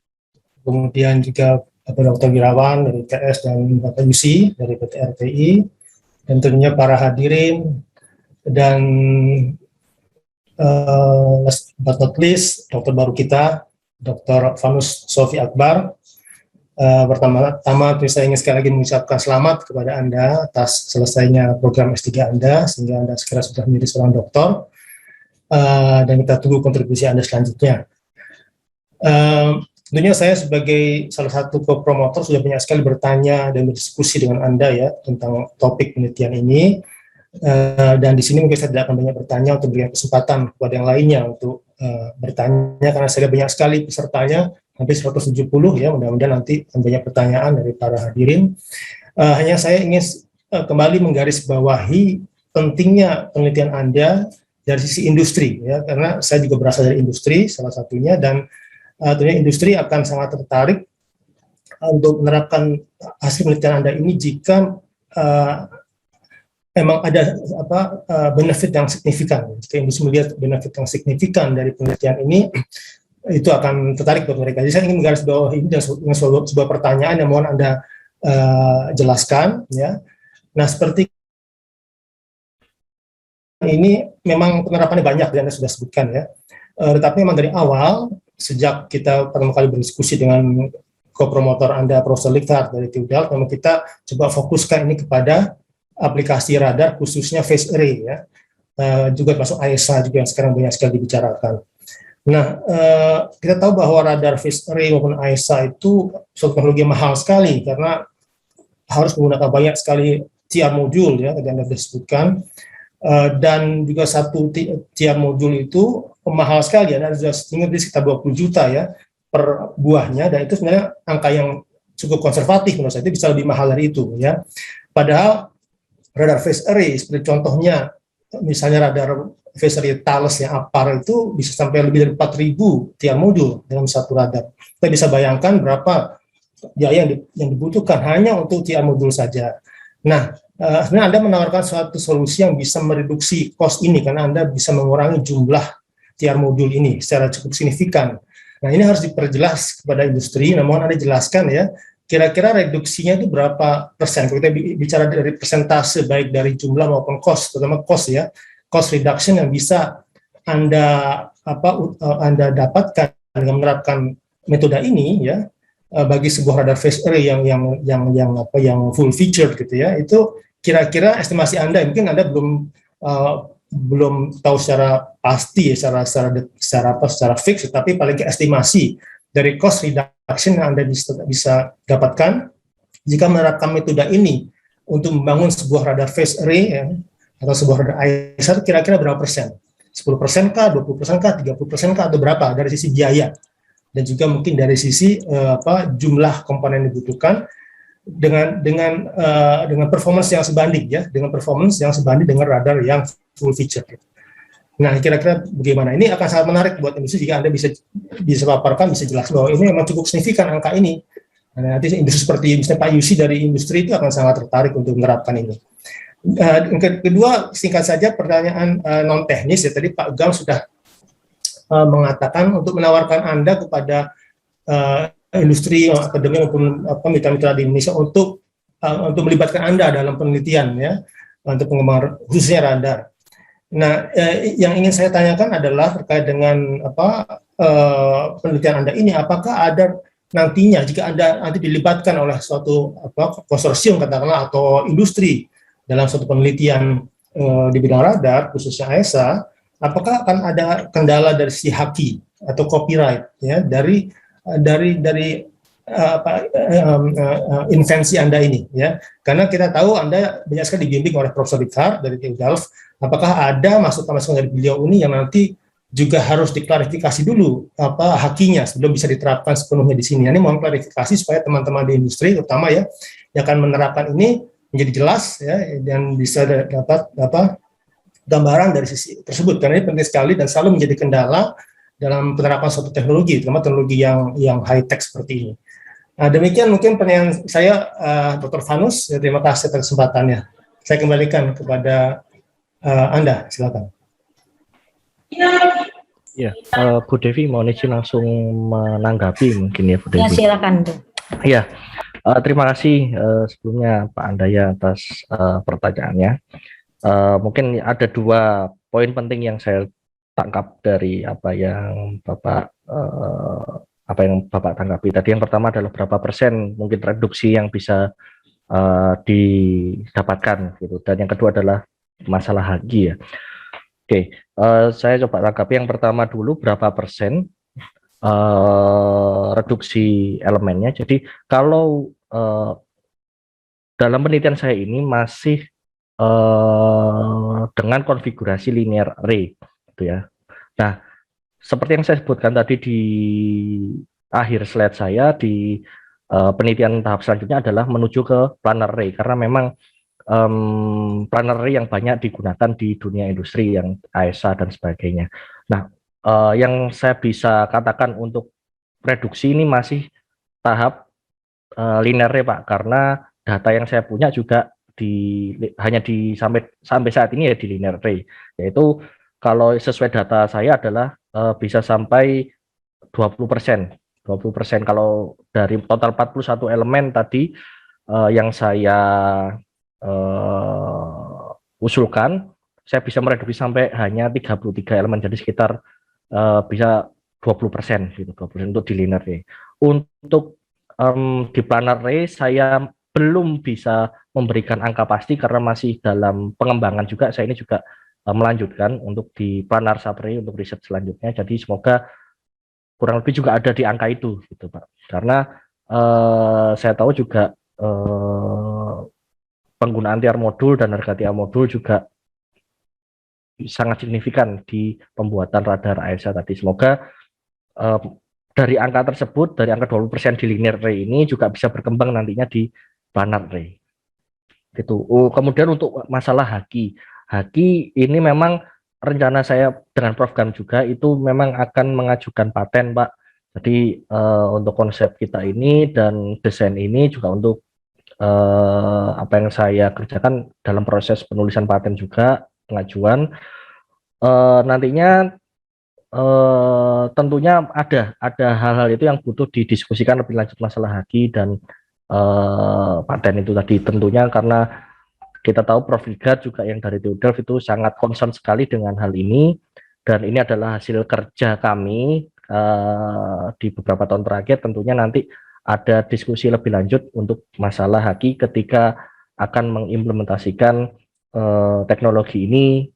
kemudian juga Bapak Dr. Wirawan dari ITS dan Bapak Yusi dari PT RTI, dan tentunya para hadirin, dan last but not least, dokter baru kita, Dr. Vanus Sofi Akbar. Pertama-tama saya ingin sekali lagi mengucapkan selamat kepada Anda atas selesainya program S3 Anda, sehingga Anda segera sudah menjadi seorang doktor, dan kita tunggu kontribusi Anda selanjutnya. Tentunya saya sebagai salah satu co-promotor sudah banyak sekali bertanya dan berdiskusi dengan Anda ya tentang topik penelitian ini, dan di sini mungkin saya tidak akan banyak bertanya untuk berikan kesempatan kepada yang lainnya untuk bertanya, karena saya banyak sekali pesertanya, hampir 170 ya, mudah-mudahan nanti banyak pertanyaan dari para hadirin. Hanya saya ingin kembali menggarisbawahi pentingnya penelitian Anda dari sisi industri ya, karena saya juga berasal dari industri salah satunya, dan tentunya industri akan sangat tertarik untuk menerapkan hasil penelitian Anda ini jika memang ada benefit yang signifikan. Jika industri melihat benefit yang signifikan dari penelitian ini, itu akan tertarik buat mereka. Jadi saya ingin menggarisbawahi ini dan sebuah pertanyaan yang mohon Anda jelaskan ya. Nah, seperti ini memang penerapannya banyak yang Anda sudah sebutkan ya. Tetapi memang dari awal, sejak kita pertama kali berdiskusi dengan co-promotor Anda, Profesor Likhtar dari TU Delft, memang kita coba fokuskan ini kepada aplikasi radar khususnya phase array ya, juga termasuk AESA juga yang sekarang banyak sekali dibicarakan. Nah, kita tahu bahwa radar phase array maupun AESA itu suatu teknologi mahal sekali karena harus menggunakan banyak sekali TR modul ya, tadi Anda sudah sebutkan, dan juga satu tiap modul itu mahal sekali ya, sudah ingat sekitar 20 juta ya per buahnya, dan itu sebenarnya angka yang cukup konservatif menurut saya, itu bisa lebih mahal dari itu ya. Padahal radar phase array seperti contohnya misalnya radar phase array Thales yang APAR itu bisa sampai lebih dari 4.000 tiap modul dalam satu radar. Kita bisa bayangkan berapa biaya yang dibutuhkan hanya untuk tiap modul saja. Nah, sebenarnya Anda menawarkan suatu solusi yang bisa mereduksi cost ini karena Anda bisa mengurangi jumlah tiar modul ini secara cukup signifikan. Nah, ini harus diperjelas kepada industri, namun Anda jelaskan ya, kira-kira reduksinya itu berapa persen? Kalau kita bicara dari persentase baik dari jumlah maupun cost, terutama cost ya, cost reduction yang bisa Anda Anda dapatkan dengan menerapkan metode ini ya, bagi sebuah radar phase array yang full featured gitu ya, itu kira-kira estimasi Anda, mungkin Anda belum tahu secara pasti ya, secara fix, tapi paling ke estimasi dari cost reduction yang Anda bisa dapatkan jika menerapkan metode ini untuk membangun sebuah radar phase array ya, atau sebuah radar ISR, kira-kira berapa persen? 10% kah, 20% kah, 30% kah, atau berapa dari sisi biaya? Dan juga mungkin dari sisi jumlah komponen yang dibutuhkan dengan performance yang sebanding ya, dengan performance yang sebanding dengan radar yang full feature. Nah, kira-kira bagaimana? Ini akan sangat menarik buat industri jika Anda bisa paparkan, bisa jelas bahwa ini memang cukup signifikan angka ini. Nah, nanti industri seperti misalnya Pak Yusi dari industri itu akan sangat tertarik untuk menerapkan ini. Kedua, singkat saja pertanyaan non teknis ya, tadi Pak Gam sudah mengatakan untuk menawarkan Anda kepada industri akademik maupun mitra-mitra di Indonesia untuk melibatkan Anda dalam penelitian ya, untuk pengembangan khususnya radar. Nah, yang ingin saya tanyakan adalah terkait dengan penelitian Anda ini, apakah ada nantinya jika Anda nanti dilibatkan oleh suatu konsorsium katakanlah atau industri dalam suatu penelitian di bidang radar khususnya AESA, apakah akan ada kendala dari si haki atau copyright ya dari invensi Anda ini ya, karena kita tahu Anda banyak sekali dibimbing oleh Profesor Richard dari TU Delft. Apakah ada masukan-masukan dari beliau ini yang nanti juga harus diklarifikasi dulu hakinya sebelum bisa diterapkan sepenuhnya di sini? Ini mohon klarifikasi supaya teman-teman di industri terutama ya yang akan menerapkan ini menjadi jelas ya, dan bisa dapat gambaran dari sisi tersebut, karena ini penting sekali dan selalu menjadi kendala dalam penerapan suatu teknologi, terutama teknologi yang high tech seperti ini. Nah, demikian mungkin pertanyaan saya, Dr. Vanus. Ya, terima kasih atas kesempatannya. Saya kembalikan kepada Anda, silakan. Ya, Bu Devi mau izin langsung menanggapi mungkin ya, Bu Devi. Ya, silakan. Ya, terima kasih sebelumnya Pak Andaya atas pertanyaannya. Mungkin ada 2 poin penting yang saya tangkap dari apa yang Bapak tanggapi tadi. Yang pertama adalah berapa persen mungkin reduksi yang bisa didapatkan gitu, dan yang kedua adalah masalah haki ya. Oke, saya coba tanggapi yang pertama dulu, berapa persen reduksi elemennya. Jadi kalau dalam penelitian saya ini masih dengan konfigurasi linear array gitu ya. Nah, seperti yang saya sebutkan tadi di akhir slide saya, di penelitian tahap selanjutnya adalah menuju ke planar array, karena memang planar array yang banyak digunakan di dunia industri yang AESA dan sebagainya. Nah, yang saya bisa katakan untuk reduksi ini masih tahap linear array, Pak, karena data yang saya punya juga hanya sampai saat ini ya di linear array, yaitu kalau sesuai data saya adalah bisa sampai 20%. Kalau dari total 41 elemen tadi yang saya usulkan, saya bisa mereduksi sampai hanya 33 elemen, jadi sekitar bisa 20% gitu, 20% untuk di linear array. Untuk di planar array saya belum bisa memberikan angka pasti karena masih dalam pengembangan juga. Saya ini juga melanjutkan untuk di planar subarray untuk riset selanjutnya. Jadi semoga kurang lebih juga ada di angka itu gitu, Pak. Karena saya tahu juga penggunaan tiar modul dan harga tiar modul juga sangat signifikan di pembuatan radar AESA tadi. Semoga dari angka tersebut, dari angka 20% di linear array ini juga bisa berkembang nantinya di planar array. Gitu. Kemudian untuk masalah haki ini memang rencana saya dengan Prof. Gam juga itu memang akan mengajukan paten, Pak. Jadi untuk konsep kita ini dan desain ini juga untuk apa yang saya kerjakan dalam proses penulisan paten juga, pengajuan. Nantinya tentunya ada hal-hal itu yang butuh didiskusikan lebih lanjut masalah haki dan paten itu tadi, tentunya karena kita tahu Prof. Ligat juga yang dari TU Delft itu sangat concern sekali dengan hal ini, dan ini adalah hasil kerja kami di beberapa tahun terakhir. Tentunya nanti ada diskusi lebih lanjut untuk masalah haki ketika akan mengimplementasikan teknologi ini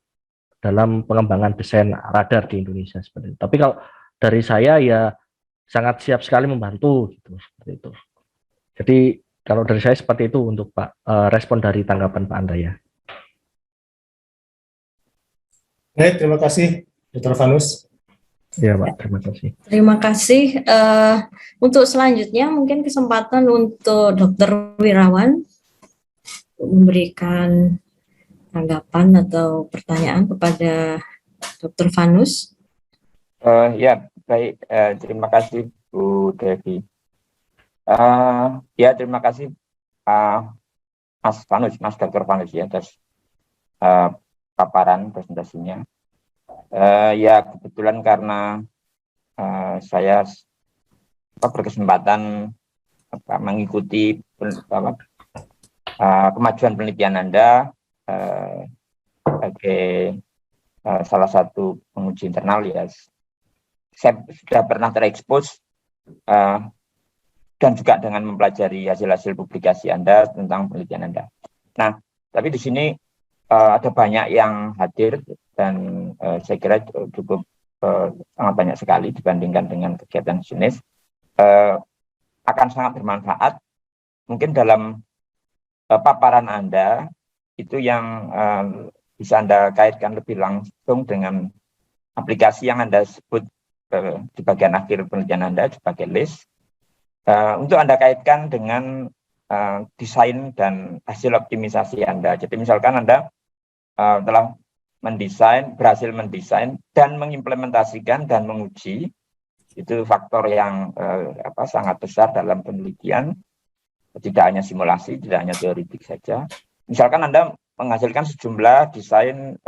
dalam pengembangan desain radar di Indonesia seperti itu. Tapi kalau dari saya ya sangat siap sekali membantu gitu, seperti itu. Jadi kalau dari saya seperti itu untuk Pak, respon dari tanggapan Pak Andrea. Baik, terima kasih Dr. Vanus. Ya Pak, terima kasih. Terima kasih. Untuk selanjutnya mungkin kesempatan untuk Dr. Wirawan memberikan tanggapan atau pertanyaan kepada Dr. Vanus. Ya, baik. Terima kasih Bu Devi. Ya, terima kasih Mas Vanus, Mas Dr. Vanus ya atas paparan presentasinya. Ya, kebetulan karena saya berkesempatan mengikuti kemajuan penelitian Anda sebagai salah satu penguji internal ya, saya sudah pernah terekspos dan juga dengan mempelajari hasil-hasil publikasi Anda tentang penelitian Anda. Nah, tapi di sini ada banyak yang hadir dan saya kira cukup sangat banyak sekali dibandingkan dengan kegiatan jenis, akan sangat bermanfaat. Mungkin dalam paparan Anda itu yang bisa Anda kaitkan lebih langsung dengan aplikasi yang Anda sebut di bagian akhir penelitian Anda sebagai list, untuk Anda kaitkan dengan desain dan hasil optimisasi Anda. Jadi misalkan Anda telah berhasil mendesain dan mengimplementasikan dan menguji, itu faktor yang sangat besar dalam penelitian, tidak hanya simulasi, tidak hanya teoretik saja. Misalkan Anda menghasilkan sejumlah desain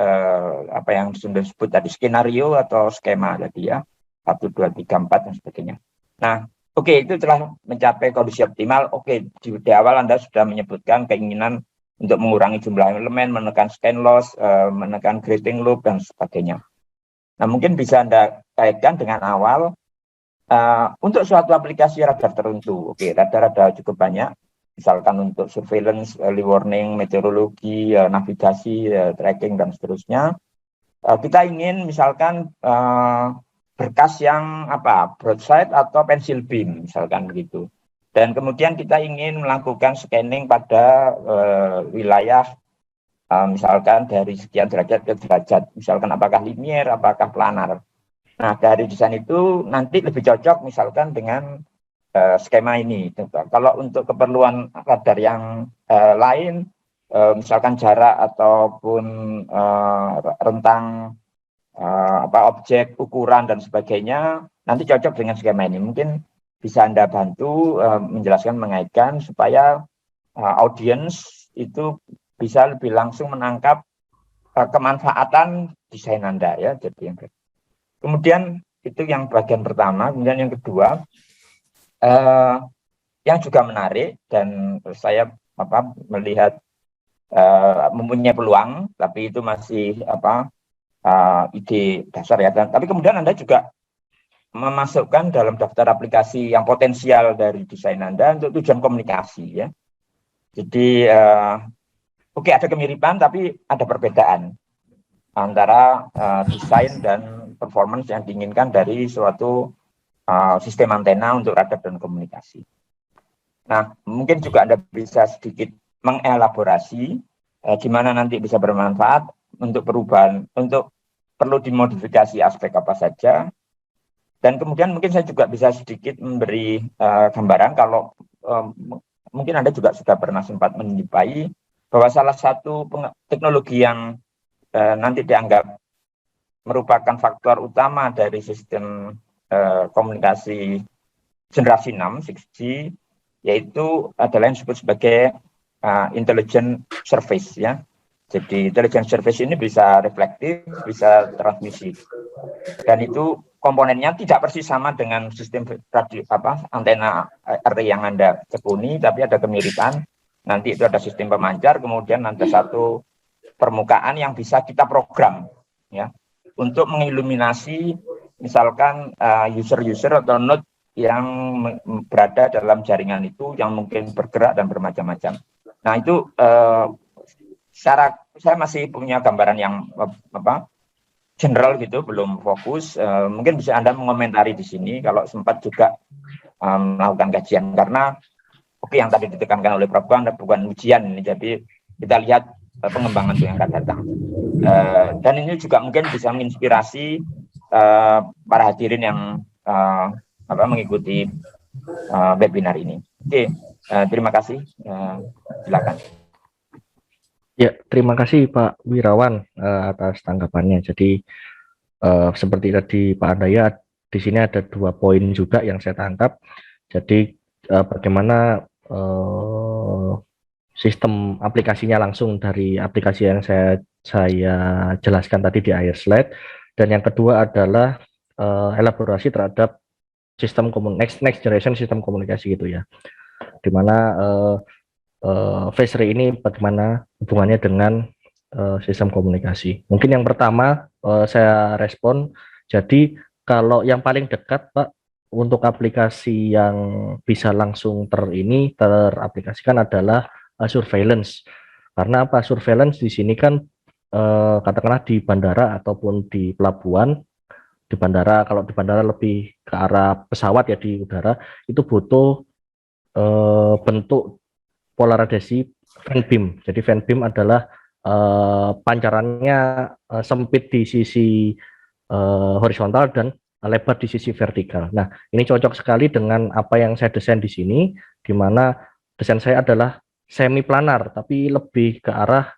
apa yang sudah disebut tadi skenario atau skema tadi ya, 1, 2, 3, 4 dan sebagainya. Nah, oke, itu telah mencapai kondisi optimal. Oke, di awal Anda sudah menyebutkan keinginan untuk mengurangi jumlah elemen, menekan scan loss, menekan grating loop dan sebagainya. Nah, mungkin bisa Anda kaitkan dengan awal untuk suatu aplikasi radar tertentu. Oke, radar ada cukup banyak. Misalkan untuk surveillance, early warning, meteorologi, navigasi, tracking, dan seterusnya. Kita ingin misalkan berkas yang broadside atau pencil beam, misalkan begitu. Dan kemudian kita ingin melakukan scanning pada wilayah, misalkan dari sekian derajat ke derajat, misalkan apakah linear, apakah planar. Nah, dari desain itu nanti lebih cocok misalkan dengan skema ini. Kalau untuk keperluan radar yang lain, misalkan jarak ataupun rentang objek, ukuran dan sebagainya, nanti cocok dengan skema ini. Mungkin bisa Anda bantu menjelaskan, mengaitkan supaya audiens itu bisa lebih langsung menangkap kemanfaatan desain Anda ya. Jadi kemudian itu yang bagian pertama. Kemudian yang kedua, yang juga menarik dan saya melihat mempunyai peluang, tapi itu masih ide dasar ya. Tapi kemudian Anda juga memasukkan dalam daftar aplikasi yang potensial dari desain Anda untuk tujuan komunikasi ya. Jadi oke, ada kemiripan tapi ada perbedaan antara desain dan performance yang diinginkan dari suatu sistem antena untuk radar dan komunikasi. Nah, mungkin juga Anda bisa sedikit mengelaborasi gimana nanti bisa bermanfaat untuk perubahan, untuk perlu dimodifikasi aspek apa saja. Dan kemudian mungkin saya juga bisa sedikit memberi gambaran kalau mungkin Anda juga sudah pernah sempat menjumpai bahwa salah satu teknologi yang nanti dianggap merupakan faktor utama dari sistem komunikasi generasi 6, 6G, yaitu adalah yang disebut sebagai intelligent service, ya. Jadi intelligent service ini bisa reflektif, bisa transmisi, dan itu komponennya tidak persis sama dengan sistem radio antena array yang Anda tekuni, tapi ada kemiripan. Nanti itu ada sistem pemancar, kemudian ada satu permukaan yang bisa kita program, ya, untuk mengiluminasi misalkan user-user atau node yang berada dalam jaringan itu yang mungkin bergerak dan bermacam-macam. Nah itu saya masih punya gambaran yang general gitu, belum fokus. Mungkin bisa Anda mengomentari di sini kalau sempat juga melakukan kajian, karena yang tadi ditekankan oleh Prof. bukan ujian ini, jadi kita lihat pengembangan yang akan datang. Dan ini juga mungkin bisa menginspirasi para hadirin yang mengikuti webinar ini. Oke, terima kasih. Silakan. Ya, terima kasih Pak Wirawan atas tanggapannya. Jadi seperti tadi Pak Andaya, di sini ada 2 poin juga yang saya tangkap. Jadi bagaimana sistem aplikasinya langsung dari aplikasi yang saya jelaskan tadi di akhir slide. Dan yang kedua adalah elaborasi terhadap sistem next generation sistem komunikasi gitu ya. Dimana phase array ini bagaimana hubungannya dengan sistem komunikasi. Mungkin yang pertama saya respon, jadi kalau yang paling dekat Pak untuk aplikasi yang bisa langsung teraplikasikan adalah surveillance. Karena apa? Surveillance di sini kan katakanlah di bandara ataupun di pelabuhan. Di bandara, kalau di bandara lebih ke arah pesawat ya, di udara itu butuh bentuk polarisasi fan beam. Jadi fan beam adalah pancarannya sempit di sisi horizontal dan lebar di sisi vertikal. Nah, ini cocok sekali dengan apa yang saya desain di sini, di mana desain saya adalah semi planar tapi lebih ke arah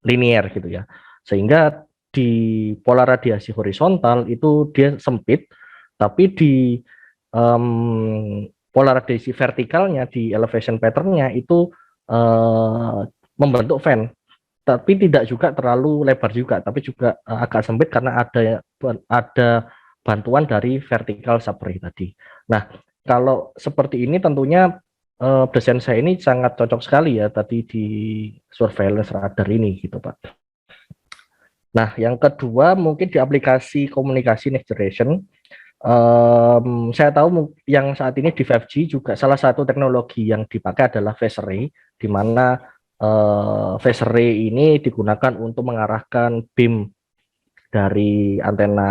linear gitu ya. Sehingga di pola radiasi horizontal itu dia sempit, tapi di pola radiasi vertikalnya, di elevation pattern-nya itu membentuk fan, tapi tidak juga terlalu lebar juga, tapi juga agak sempit karena ada bantuan dari vertical subarray tadi. Nah, kalau seperti ini tentunya desain saya ini sangat cocok sekali ya tadi di surveillance radar ini gitu Pak. Nah, yang kedua mungkin di aplikasi komunikasi next generation, saya tahu yang saat ini di 5G juga salah satu teknologi yang dipakai adalah phase array, di mana phase array ini digunakan untuk mengarahkan beam dari antena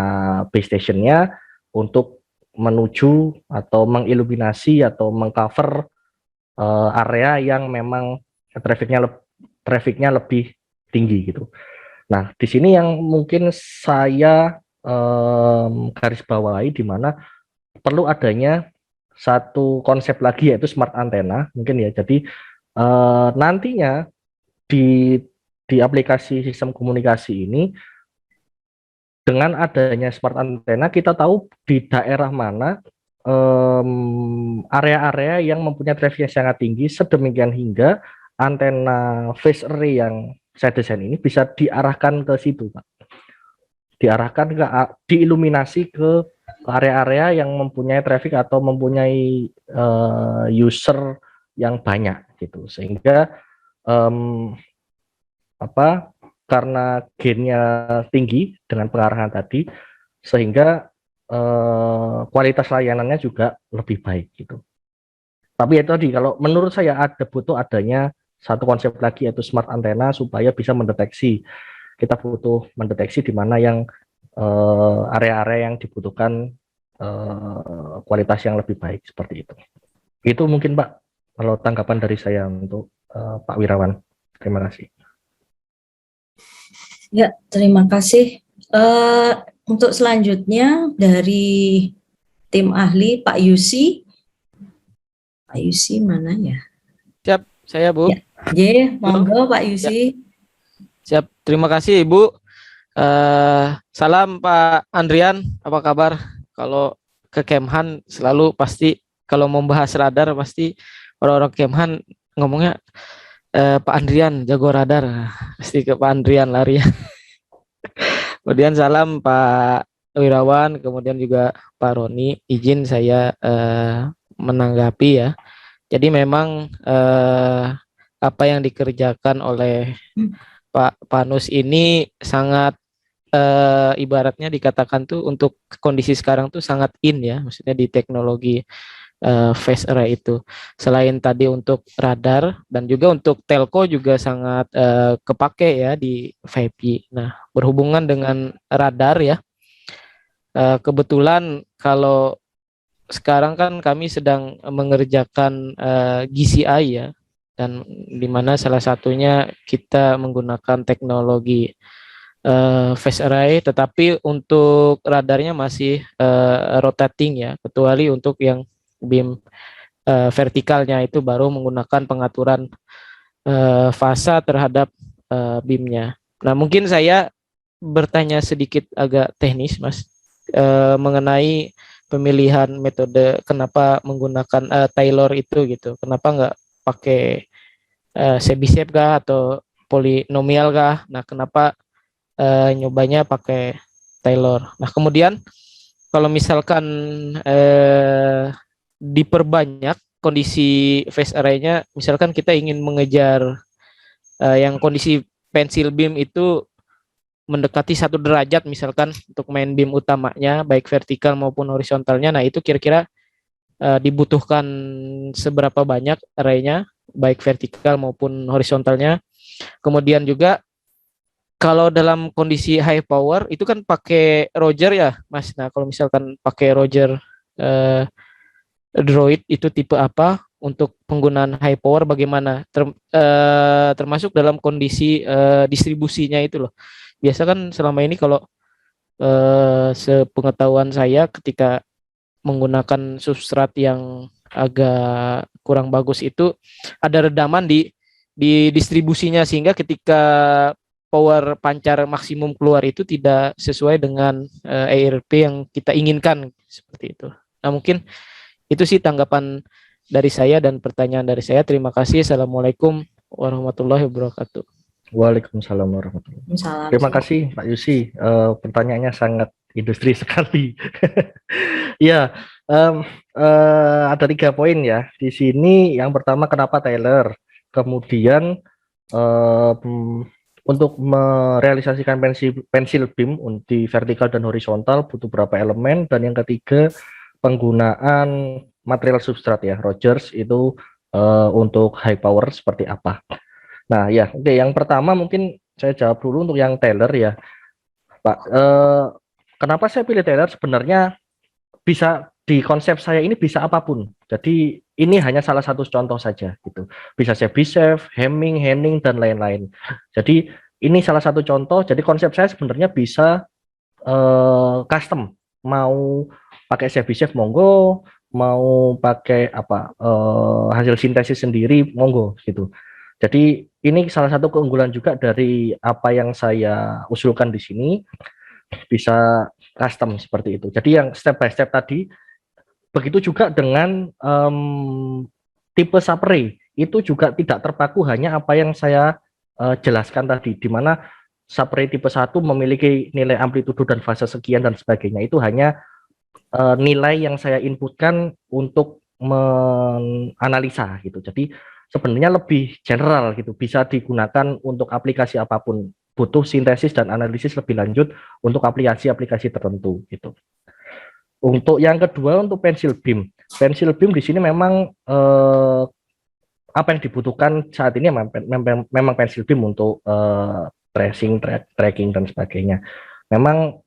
base station-nya untuk menuju atau mengiluminasi atau mengcover area yang memang trafficnya lebih tinggi gitu. Nah, di sini yang mungkin saya garis bawahi, di mana perlu adanya satu konsep lagi yaitu smart antenna mungkin ya. Jadi nantinya di aplikasi sistem komunikasi ini dengan adanya smart antenna kita tahu di daerah mana area-area yang mempunyai traffic yang sangat tinggi, sedemikian hingga antena phase array yang saya desain ini bisa diarahkan ke situ Pak. Diarahkan diiluminasi ke area-area yang mempunyai traffic atau mempunyai user yang banyak gitu, sehingga karena gainnya tinggi dengan pengarahan tadi, sehingga kualitas layanannya juga lebih baik gitu. Tapi itu tadi, kalau menurut saya butuh adanya satu konsep lagi yaitu smart antenna supaya bisa mendeteksi. Kita butuh mendeteksi di mana yang area-area yang dibutuhkan kualitas yang lebih baik seperti itu. Itu mungkin Pak, kalau tanggapan dari saya untuk Pak Wirawan. Terima kasih. Ya, terima kasih. Untuk selanjutnya dari tim ahli Pak Yusi. Pak Yusi mana ya? Siap, saya Bu. Ya. Monggo Pak Yusi. Siap, terima kasih Ibu. Salam Pak Andrian, apa kabar? Kalau ke Kemhan selalu pasti kalau membahas radar pasti orang-orang Kemhan ngomongnya Pak Andrian jago radar, pasti ke Pak Andrian lari. Kemudian salam Pak Wirawan, kemudian juga Pak Roni. Izin saya menanggapi ya. Jadi memang apa yang dikerjakan oleh Pak Panus ini sangat ibaratnya dikatakan tuh untuk kondisi sekarang tuh sangat in ya, maksudnya di teknologi phase array itu. Selain tadi untuk radar dan juga untuk telco juga sangat kepake ya di 5G. Nah, berhubungan dengan radar ya, kebetulan kalau sekarang kan kami sedang mengerjakan GCI ya, dan di mana salah satunya kita menggunakan teknologi phase array, tetapi untuk radarnya masih rotating ya, kecuali untuk yang beam vertikalnya itu baru menggunakan pengaturan fasa terhadap beamnya. Nah, mungkin saya bertanya sedikit agak teknis, Mas, mengenai pemilihan metode kenapa menggunakan Taylor itu gitu. Kenapa nggak pakai Chebyshev kah atau polinomial kah? Nah, kenapa nyobanya pakai Taylor? Nah, kemudian kalau misalkan diperbanyak kondisi phase array-nya, misalkan kita ingin mengejar yang kondisi pencil beam itu mendekati 1 derajat misalkan untuk main beam utamanya baik vertikal maupun horizontalnya, nah itu kira-kira dibutuhkan seberapa banyak array-nya baik vertikal maupun horizontalnya. Kemudian juga kalau dalam kondisi high power itu kan pakai Roger ya Mas. Nah, kalau misalkan pakai Roger Droid itu tipe apa, untuk penggunaan high power bagaimana, termasuk dalam kondisi distribusinya itu loh. Biasa kan selama ini kalau sepengetahuan saya ketika menggunakan substrat yang agak kurang bagus itu ada redaman di distribusinya, sehingga ketika power pancar maksimum keluar itu tidak sesuai dengan ERP yang kita inginkan seperti itu. Nah, mungkin itu sih tanggapan dari saya dan pertanyaan dari saya. Terima kasih. Assalamualaikum warahmatullahi wabarakatuh. Waalaikumsalam warahmatullahi wabarakatuh. Terima kasih Pak Yusi, pertanyaannya sangat industri sekali. Ya, ada 3 poin ya di sini. Yang pertama, kenapa Taylor? Kemudian untuk merealisasikan pensil beam di vertikal dan horizontal butuh berapa elemen, dan yang ketiga penggunaan material substrat ya Rogers itu untuk high power seperti apa. Nah ya, oke, yang pertama mungkin saya jawab dulu untuk yang Taylor ya Pak. Kenapa saya pilih Taylor? Sebenarnya bisa di konsep saya ini bisa apapun. Jadi ini hanya salah satu contoh saja gitu. Bisa Chebyshev, Hamming, Henning dan lain-lain. Jadi ini salah satu contoh. Jadi konsep saya sebenarnya bisa custom. Mau pakai Chebyshev monggo, mau pakai apa hasil sintesis sendiri monggo gitu. Jadi ini salah satu keunggulan juga dari apa yang saya usulkan di sini, bisa custom seperti itu. Jadi yang step by step tadi, begitu juga dengan tipe subarray itu juga tidak terpaku hanya apa yang saya jelaskan tadi, di mana subarray tipe 1 memiliki nilai amplitudo dan fase sekian dan sebagainya. Itu hanya nilai yang saya inputkan untuk menganalisa gitu. Jadi sebenarnya lebih general gitu, bisa digunakan untuk aplikasi apapun, butuh sintesis dan analisis lebih lanjut untuk aplikasi-aplikasi tertentu gitu. Untuk yang kedua, untuk pensil beam di sini memang apa yang dibutuhkan saat ini memang pensil beam untuk tracking dan sebagainya. Memang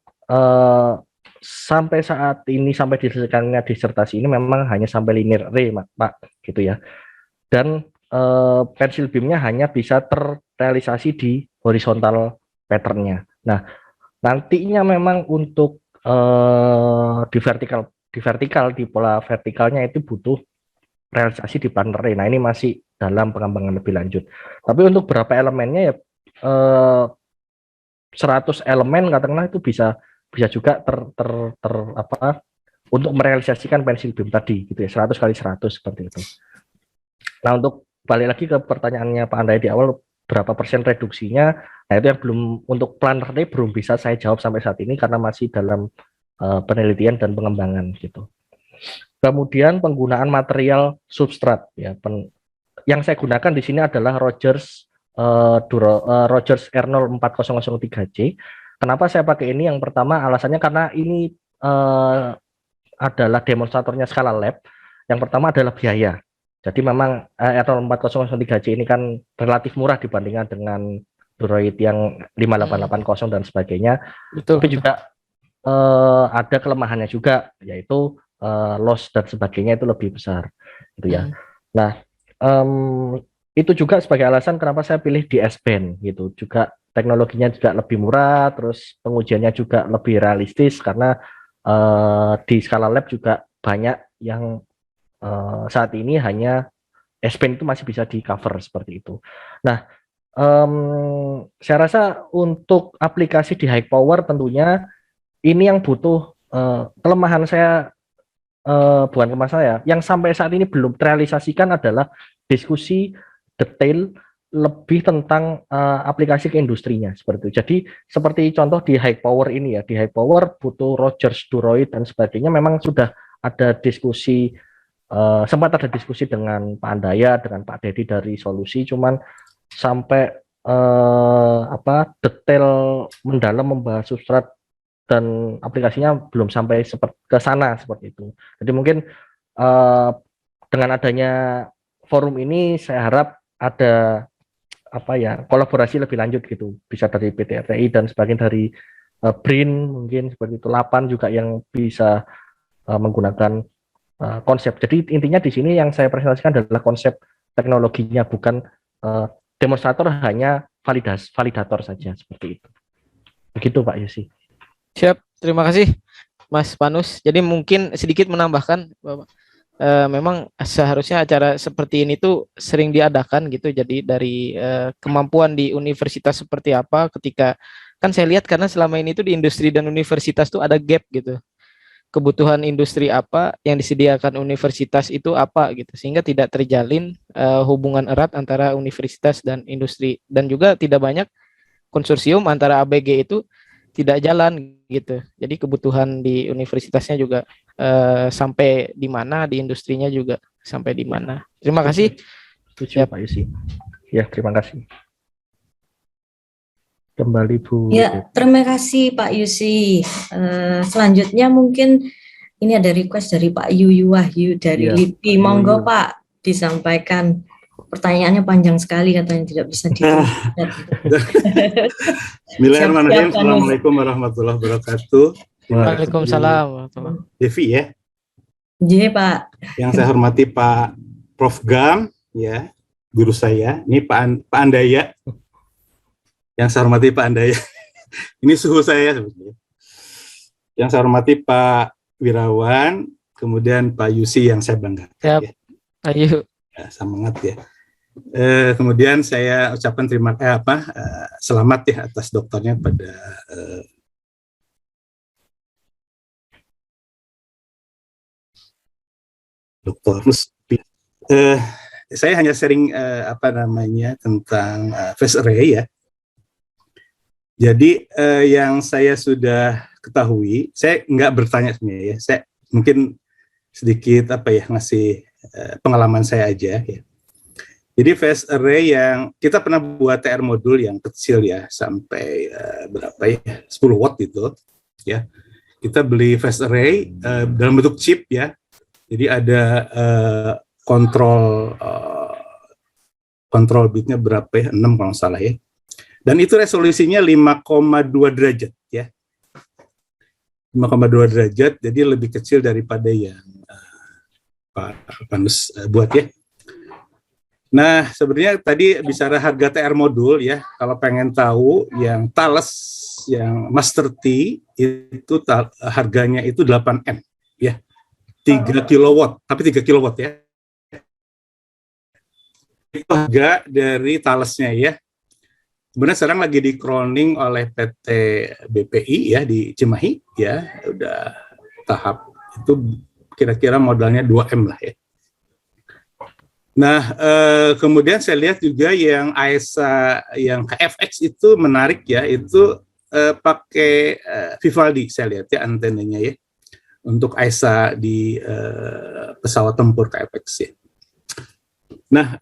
sampai saat ini, sampai diselesaikannya disertasi ini memang hanya sampai linear array Pak gitu ya. Dan pensil beamnya hanya bisa terrealisasi di horizontal patternnya. Nah, nantinya memang untuk di vertikal di pola vertikalnya itu butuh realisasi di plan array. Nah, ini masih dalam pengembangan lebih lanjut. Tapi untuk beberapa elemennya ya 100 elemen katakanlah itu bisa juga untuk merealisasikan pensil beam tadi gitu ya, 100 kali 100 seperti itu. Nah, untuk balik lagi ke pertanyaannya Pak Andai di awal, berapa persen reduksinya, nah itu yang belum, untuk plan array belum bisa saya jawab sampai saat ini karena masih dalam penelitian dan pengembangan gitu. Kemudian penggunaan material substrat ya, yang saya gunakan di sini adalah Rogers R04003C. Kenapa saya pakai ini? Yang pertama alasannya karena ini adalah demonstratornya skala lab. Yang pertama adalah biaya. Jadi memang R04003C ini kan relatif murah dibandingkan dengan Duroid yang 5880 dan sebagainya. Betul. Tapi juga ada kelemahannya juga, yaitu loss dan sebagainya itu lebih besar, gitu ya. Nah, itu juga sebagai alasan kenapa saya pilih di S-band gitu. Juga teknologinya juga lebih murah, terus pengujiannya juga lebih realistis karena di skala lab juga banyak yang saat ini hanya S-band itu masih bisa di cover seperti itu. Nah, saya rasa untuk aplikasi di high power tentunya ini yang butuh kelemahan saya, bukan kelemahan saya, yang sampai saat ini belum terrealisasikan adalah diskusi detail lebih tentang aplikasi ke industrinya seperti itu. Jadi seperti contoh di high power ini ya, di high power butuh Rogers, Duroid dan sebagainya, memang sudah ada diskusi, sempat ada diskusi dengan Pak Andaya, dengan Pak Dedi dari Solusi, cuman sampai detail mendalam membahas substrat dan aplikasinya belum sampai ke sana seperti itu. Jadi mungkin dengan adanya forum ini saya harap ada kolaborasi lebih lanjut gitu, bisa dari PT RTI dan sebagian dari BRIN mungkin seperti itu, LAPAN juga yang bisa menggunakan konsep. Jadi intinya di sini yang saya presentasikan adalah konsep teknologinya, bukan demonstrator, hanya validator saja seperti itu. Begitu Pak Yosi. Siap, terima kasih Mas Panus. Jadi mungkin sedikit menambahkan, Bapak, memang seharusnya acara seperti ini tuh sering diadakan gitu. Jadi dari kemampuan di universitas seperti apa, ketika kan saya lihat karena selama ini tuh di industri dan universitas tuh ada gap gitu. Kebutuhan industri apa yang disediakan universitas itu apa gitu, sehingga tidak terjalin hubungan erat antara universitas dan industri, dan juga tidak banyak konsorsium antara ABG itu tidak jalan gitu. Jadi kebutuhan di universitasnya juga sampai di mana, di industrinya juga sampai di mana. Terima kasih. Setuju Pak Yusi. Ya, terima kasih. Kembali Bu. Ya, terima kasih Pak Yusi. Selanjutnya mungkin ini ada request dari Pak Yuyu Wahyu dari LIPI. Monggo Pak, disampaikan. Pertanyaannya panjang sekali, katanya tidak bisa ditulis. Bismillahirrahmanirrahim. Assalamualaikum warahmatullahi wabarakatuh. Waalaikumsalam. Devi ya. Iya Pak. Yang saya hormati Pak Prof Gam ya, guru saya. Ini Pak Andaya. Yang saya hormati Pak Andaya. Ini suhu saya sebetulnya. Yang saya hormati Pak Wirawan, kemudian Pak Yusi yang saya banggakan. Siap. Ya. Ayo. Ya, semangat ya. Kemudian saya ucapkan selamat ya atas doktornya pada Dr. Ruspi. Saya hanya sharing tentang phase array ya. Jadi yang saya sudah ketahui, saya nggak bertanya sebenarnya ya. Saya mungkin sedikit ngasih pengalaman saya aja ya. Jadi phase array yang kita pernah buat TR modul yang kecil ya, sampai 10 watt gitu ya. Kita beli phase array dalam bentuk chip ya. Jadi ada kontrol bitnya berapa ya, 6 kalau salah ya. Dan itu resolusinya 5,2 derajat ya. 5,2 derajat, jadi lebih kecil daripada yang Pak Panus buat ya. Nah, sebenarnya tadi bicara harga TR modul ya, kalau pengen tahu yang Thales, yang Master T, itu harganya itu 8M ya, 3 kilowatt, tapi 3 kilowatt ya. Itu harga dari Thalesnya ya. Sebenarnya sekarang lagi di crowning oleh PT BPI ya di Cimahi ya, udah tahap itu kira-kira modalnya 2M lah ya. Nah, kemudian saya lihat juga yang AESA, yang KFX itu menarik ya, itu pakai Vivaldi saya lihat ya antenanya ya, untuk AESA di pesawat tempur KFX ya. Nah,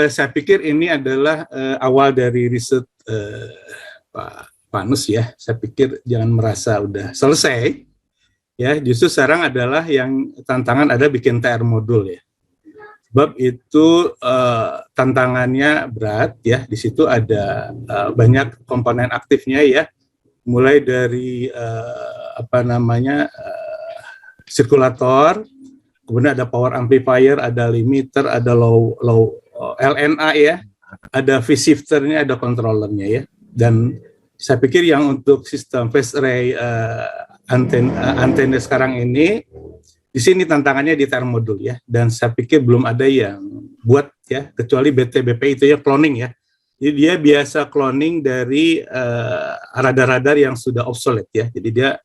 saya pikir ini adalah awal dari riset Pak Panus ya. Saya pikir jangan merasa udah selesai ya, justru sekarang adalah yang tantangan ada bikin TR modul ya. Sebab itu tantangannya berat ya, di situ ada banyak komponen aktifnya ya, mulai dari sirkulator, kemudian ada power amplifier, ada limiter, ada low LNA ya, ada phase shifternya, ada controllernya ya. Dan saya pikir yang untuk sistem phase array antena sekarang ini, di sini tantangannya di TR modul ya, dan saya pikir belum ada yang buat ya, kecuali BTBP itu ya cloning ya. Jadi dia biasa cloning dari radar-radar yang sudah obsolete ya. Jadi dia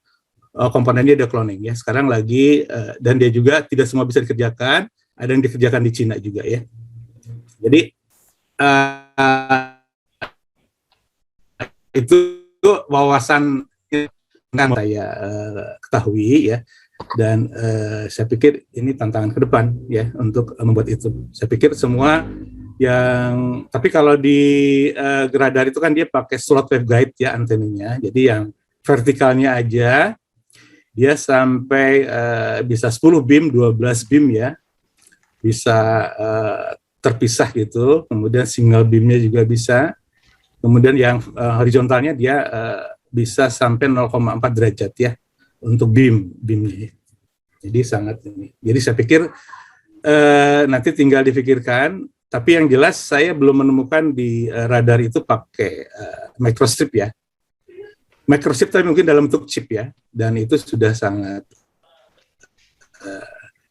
komponennya dia cloning ya. Sekarang lagi dan dia juga tidak semua bisa dikerjakan, ada yang dikerjakan di Cina juga ya. Jadi itu wawasan yang saya ketahui ya. Dan saya pikir ini tantangan ke depan ya untuk membuat itu. Saya pikir semua yang, tapi kalau di radar itu kan dia pakai slot waveguide ya antenanya. Jadi yang vertikalnya aja dia sampai bisa 10 beam, 12 beam ya, bisa terpisah gitu. Kemudian single beamnya juga bisa. Kemudian yang horizontalnya dia bisa sampai 0,4 derajat ya, untuk beamnya. Jadi sangat ini. Jadi saya pikir nanti tinggal difikirkan. Tapi yang jelas saya belum menemukan di radar itu pakai microstrip ya. Microstrip tapi mungkin dalam bentuk chip ya. Dan itu sudah sangat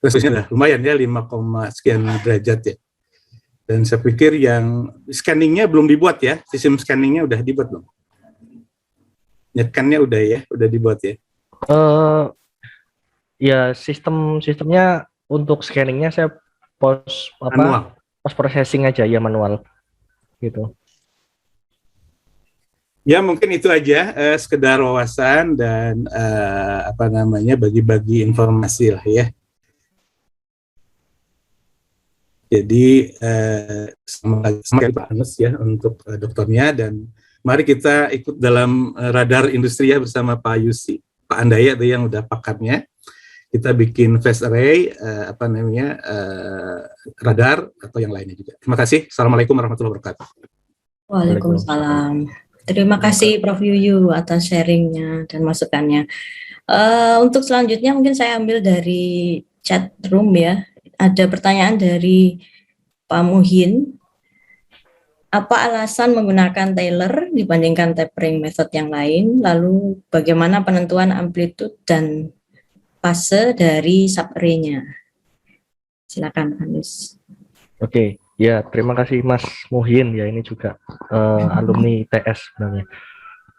resolusinya lumayan ya, 5, sekian derajat ya. Dan saya pikir yang scanningnya belum dibuat ya. Sistem scanningnya udah dibuat belum? Nyekannya udah ya, udah dibuat ya. Ya sistemnya untuk scanningnya saya post processing aja ya, manual gitu. Ya mungkin itu aja sekedar wawasan dan bagi-bagi informasi lah ya. Jadi semoga Pak Anus ya untuk dokternya, dan mari kita ikut dalam radar industri ya bersama Pak Yusi, Pak Andaya itu yang udah pakarnya. Kita bikin phase array, radar atau yang lainnya juga. Terima kasih. Assalamualaikum warahmatullahi wabarakatuh. Waalaikumsalam. Terima kasih Prof. Yuyu atas sharingnya dan masukannya. Untuk selanjutnya mungkin saya ambil dari chat room ya. Ada pertanyaan dari Pak Muhin. Apa alasan menggunakan Taylor dibandingkan tapering method yang lain? Lalu bagaimana penentuan amplitude dan fase dari subarray-nya? Silakan Anus. Oke, ya terima kasih Mas Muhin ya, ini juga alumni TS sebenarnya.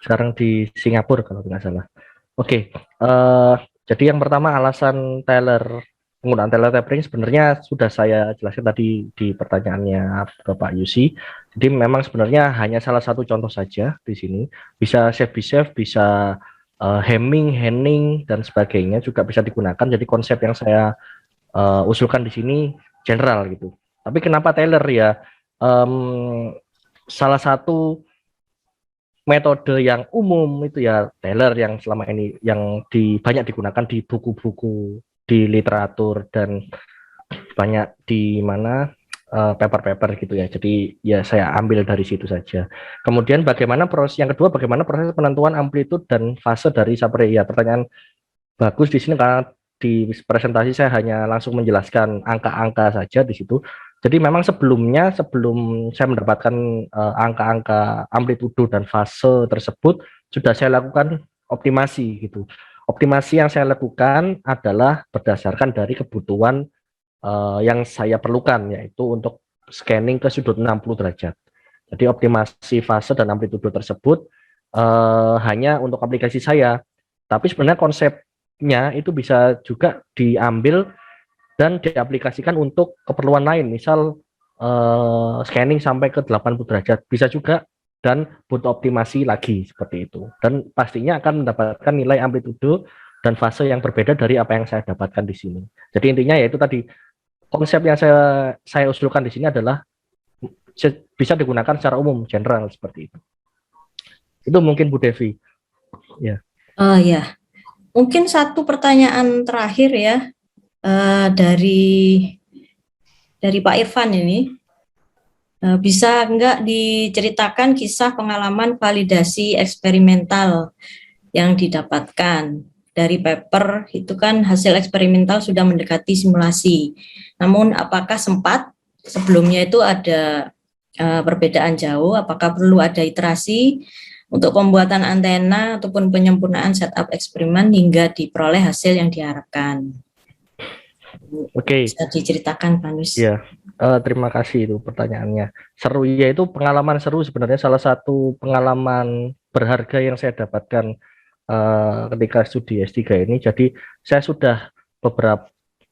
Sekarang di Singapura kalau tidak salah. Oke, jadi yang pertama alasan penggunaan Taylor tapering sebenarnya sudah saya jelaskan tadi di pertanyaannya ke Pak Yusi. Jadi memang sebenarnya hanya salah satu contoh saja di sini. Bisa chef, bisa hemming, Henning dan sebagainya juga bisa digunakan. Jadi konsep yang saya usulkan di sini general gitu. Tapi kenapa Taylor ya? Salah satu metode yang umum itu ya Taylor yang selama ini yang banyak digunakan di buku-buku, di literatur, dan banyak di mana paper-paper gitu ya. Jadi ya saya ambil dari situ saja. Kemudian yang kedua bagaimana proses penentuan amplitude dan fase dari subarray? Ya, pertanyaan bagus di sini karena di presentasi saya hanya langsung menjelaskan angka-angka saja di situ. Jadi memang sebelum saya mendapatkan angka-angka amplitudo dan fase tersebut, sudah saya lakukan optimasi gitu. Optimasi yang saya lakukan adalah berdasarkan dari kebutuhan yang saya perlukan, yaitu untuk scanning ke sudut 60 derajat. Jadi optimasi fase dan amplitudo tersebut hanya untuk aplikasi saya, tapi sebenarnya konsepnya itu bisa juga diambil dan diaplikasikan untuk keperluan lain, misal scanning sampai ke 80 derajat bisa juga, dan butuh optimasi lagi seperti itu. Dan pastinya akan mendapatkan nilai amplitudo dan fase yang berbeda dari apa yang saya dapatkan di sini. Jadi intinya yaitu tadi, konsep yang saya usulkan di sini adalah bisa digunakan secara umum, general seperti itu. Itu mungkin Bu Devi. Ya. Ya, mungkin satu pertanyaan terakhir ya. Dari Pak Irfan ini, bisa enggak diceritakan kisah pengalaman validasi eksperimental yang didapatkan dari paper itu, kan hasil eksperimental sudah mendekati simulasi, namun apakah sempat sebelumnya itu ada perbedaan jauh, apakah perlu ada iterasi untuk pembuatan antena ataupun penyempurnaan setup eksperimen hingga diperoleh hasil yang diharapkan. Oke. Bisa diceritakan, Pak Nus? Iya, terima kasih itu pertanyaannya. Seru ya, itu pengalaman seru sebenarnya, salah satu pengalaman berharga yang saya dapatkan ketika studi S3 ini. Jadi saya sudah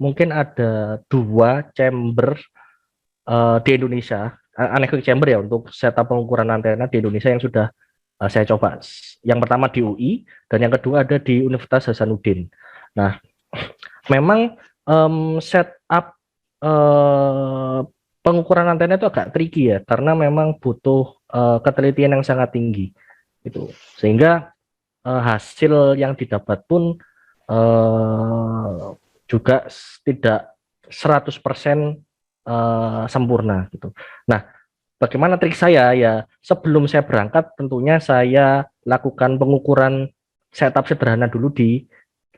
mungkin ada 2 chamber di Indonesia, anechoic chamber ya, untuk setup pengukuran antena di Indonesia yang sudah saya coba. Yang pertama di UI dan yang kedua ada di Universitas Hasanuddin. Nah, memang setup pengukuran antena itu agak tricky ya, karena memang butuh ketelitian yang sangat tinggi gitu, sehingga hasil yang didapat pun juga tidak 100% sempurna gitu. Nah, bagaimana trik saya ya, sebelum saya berangkat tentunya saya lakukan pengukuran setup sederhana dulu di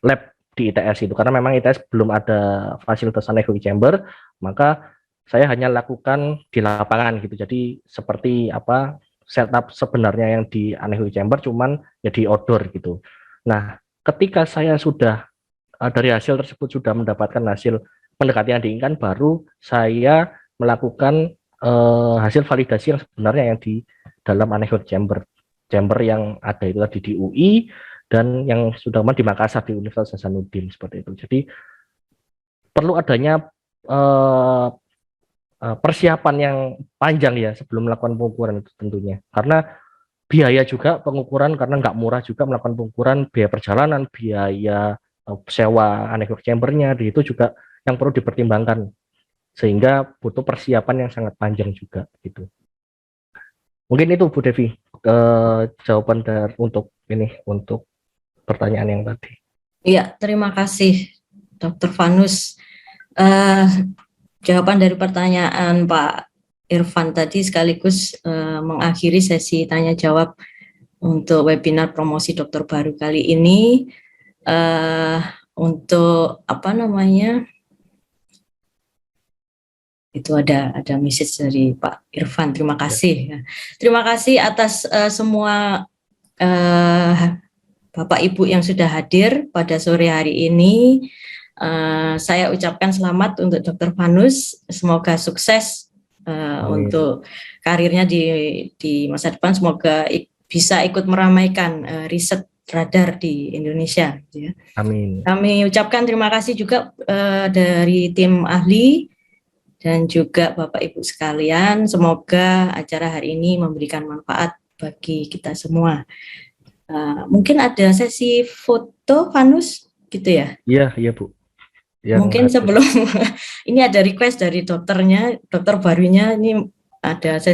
lab di ITS itu, karena memang ITS belum ada fasilitas anechoic chamber, maka saya hanya lakukan di lapangan gitu. Jadi seperti apa setup sebenarnya yang di anechoic chamber, cuman ya di outdoor gitu. Nah, ketika saya sudah dari hasil tersebut sudah mendapatkan hasil mendekati yang diinginkan, baru saya melakukan hasil validasi yang sebenarnya yang di dalam anechoic chamber yang ada itu tadi di UI dan yang sudah di Makassar di Universitas Hasanuddin seperti itu. Jadi perlu adanya persiapan yang panjang ya sebelum melakukan pengukuran itu tentunya, karena biaya juga pengukuran, karena nggak murah juga melakukan pengukuran, biaya perjalanan, biaya sewa anechoic chambernya, itu juga yang perlu dipertimbangkan, sehingga butuh persiapan yang sangat panjang juga gitu. Mungkin itu Bu Devi jawaban untuk pertanyaan yang tadi. Iya, terima kasih Dr. Vanus. Jawaban dari pertanyaan Pak Irfan tadi sekaligus mengakhiri sesi tanya jawab untuk webinar promosi dokter baru kali ini. Untuk itu ada message dari Pak Irfan. Terima kasih. Terima kasih atas semua Bapak Ibu yang sudah hadir pada sore hari ini. Saya ucapkan selamat untuk Dr. Vanus. Semoga sukses untuk karirnya di masa depan. Semoga bisa ikut meramaikan riset radar di Indonesia. Ya. Amin. Kami ucapkan terima kasih juga dari tim ahli dan juga Bapak Ibu sekalian. Semoga acara hari ini memberikan manfaat bagi kita semua. Mungkin ada sesi foto, Vanus, gitu ya? Iya Bu. Ya, mungkin sebelum ini ada request dari dokter barunya, ini ada sesi